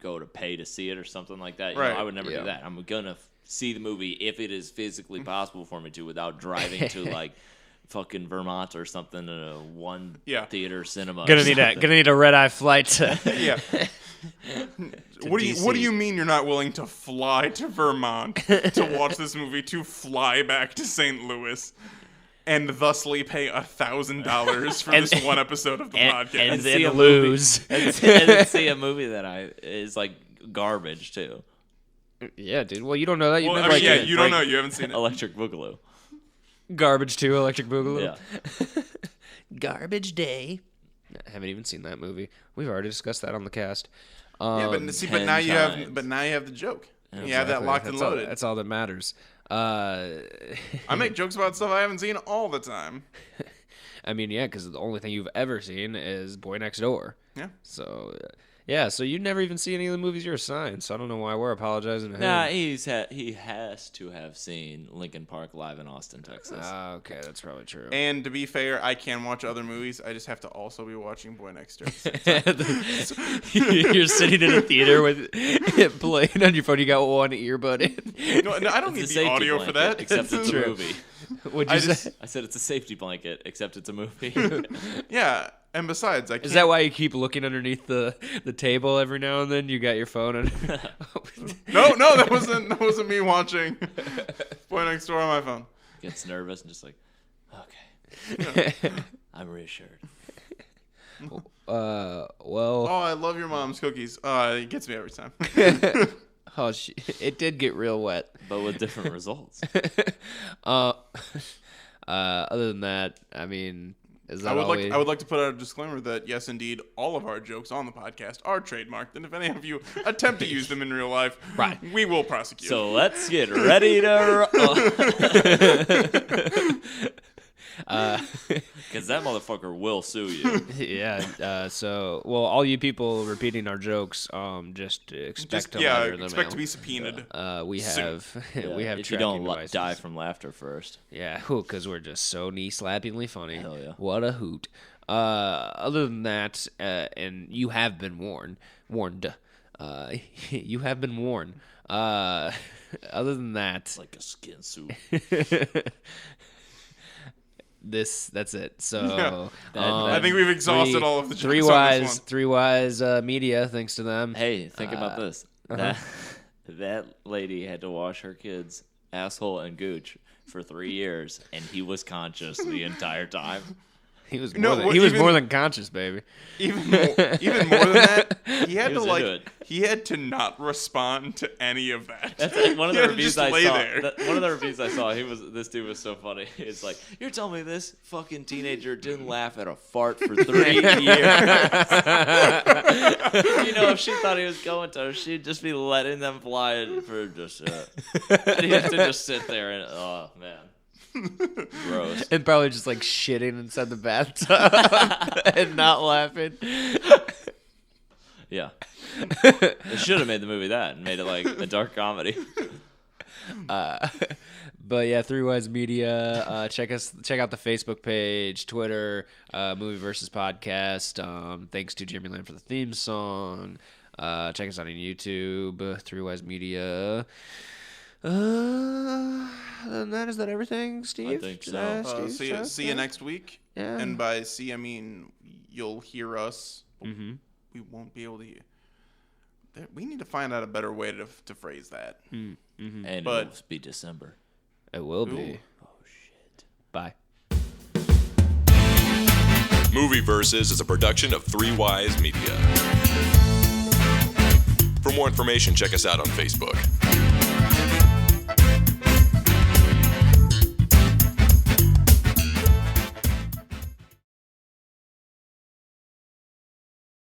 go to pay to see it or something like that. You Right. know, I would never Yeah. do that. I'm gonna see the movie if it is physically possible for me to without driving to like fucking Vermont or something in a one Yeah. Oh, theater cinema. Gonna need a red eye flight to. Yeah. What do DC. you mean you're not willing to fly to Vermont to watch this movie to fly back to St. Louis and thusly pay $1,000 for this one episode of the podcast? and see then a lose. and then see a movie that is like garbage too. Yeah, dude. Well, you don't know that. You've Well, never I mean, seen yeah, it. you don't know. You haven't seen it. Electric Boogaloo. Garbage 2, Electric Boogaloo. Yeah. Garbage Day. I haven't even seen that movie. We've already discussed that on the cast. Yeah, but but 10 now you times. have the joke. You have that Exactly. locked and That's all- loaded. that's all that matters. I make jokes about stuff I haven't seen all the time. I mean, yeah, because the only thing you've ever seen is Boy Next Door. Yeah. So, yeah, so you never even see any of the movies you're assigned. So I don't know why we're apologizing to him. Nah, he has to have seen Linkin Park live in Austin, Texas. Okay, that's probably true. And to be fair, I can watch other movies. I just have to also be watching Boy Next Door. You're sitting in a theater with it playing on your phone. You got one earbud in. No, I don't need It's a the safety audio for blanket, that. except it's a True. movie. What'd I you just- say? I said it's a safety blanket, except it's a movie. Yeah, and besides, I can't. Is that why you keep looking underneath the table every now and then? You got your phone and No, that wasn't me watching Boy Next Door on my phone. Gets nervous and just like, okay, I'm reassured. well, Oh, I love your mom's cookies. It gets me every time. Oh, it did get real wet. but with different results. Other than that, I mean, is that I all would like to put out a disclaimer that yes, indeed, all of our jokes on the podcast are trademarked, and if any of you attempt to use them in real life, Right. we will prosecute. So let's get ready to. Because that motherfucker will sue you. Yeah. So, well, all you people repeating our jokes, just expect to letter them expect out. to be subpoenaed. We soon. have we have if you tracking don't devices. die from laughter first. Yeah, because we're just so knee-slappingly funny. Hell yeah. What a hoot. Other than that, and you have been warned. You have been warned. Other than that, It's like a skin suit. that's it. So I think we've exhausted all of the jokes Three on this one. Three Wise Media, thanks to them. Hey, think about this. That lady had to wash her kid's asshole and gooch for 3 years, and he was conscious the entire time. He was No, more than, well, he was even- more than conscious, baby. Even more than that, he had He to was into it. he had to not respond to any of that. That's like one of He the had to reviews just I lay saw. there. One of the reviews I saw, this dude was so funny. It's like, you're telling me this fucking teenager didn't laugh at a fart for 3 years. You know, if she thought he was going to, she'd just be letting them fly for just. And he has to just sit there and oh man, gross. And probably just like shitting inside the bathtub and not laughing. Yeah, they should have made the movie that and made it like a dark comedy. But yeah, Three Wise Media. Check out the Facebook page, Twitter, MovieVS podcast. Thanks to Jeremy Lamb for the theme song. Check us out on YouTube, Three Wise Media. And is that everything, Steve? I think so. See you next week. Yeah. And by see, I mean you'll hear us. Mm-hmm. We won't be able to hear. We need to find out a better way to phrase that. Mm-hmm. And But- it'll be December. It will Ooh. be. Oh shit. Bye. MovieVS is a production of Three Wise Media. For more information, check us out on Facebook.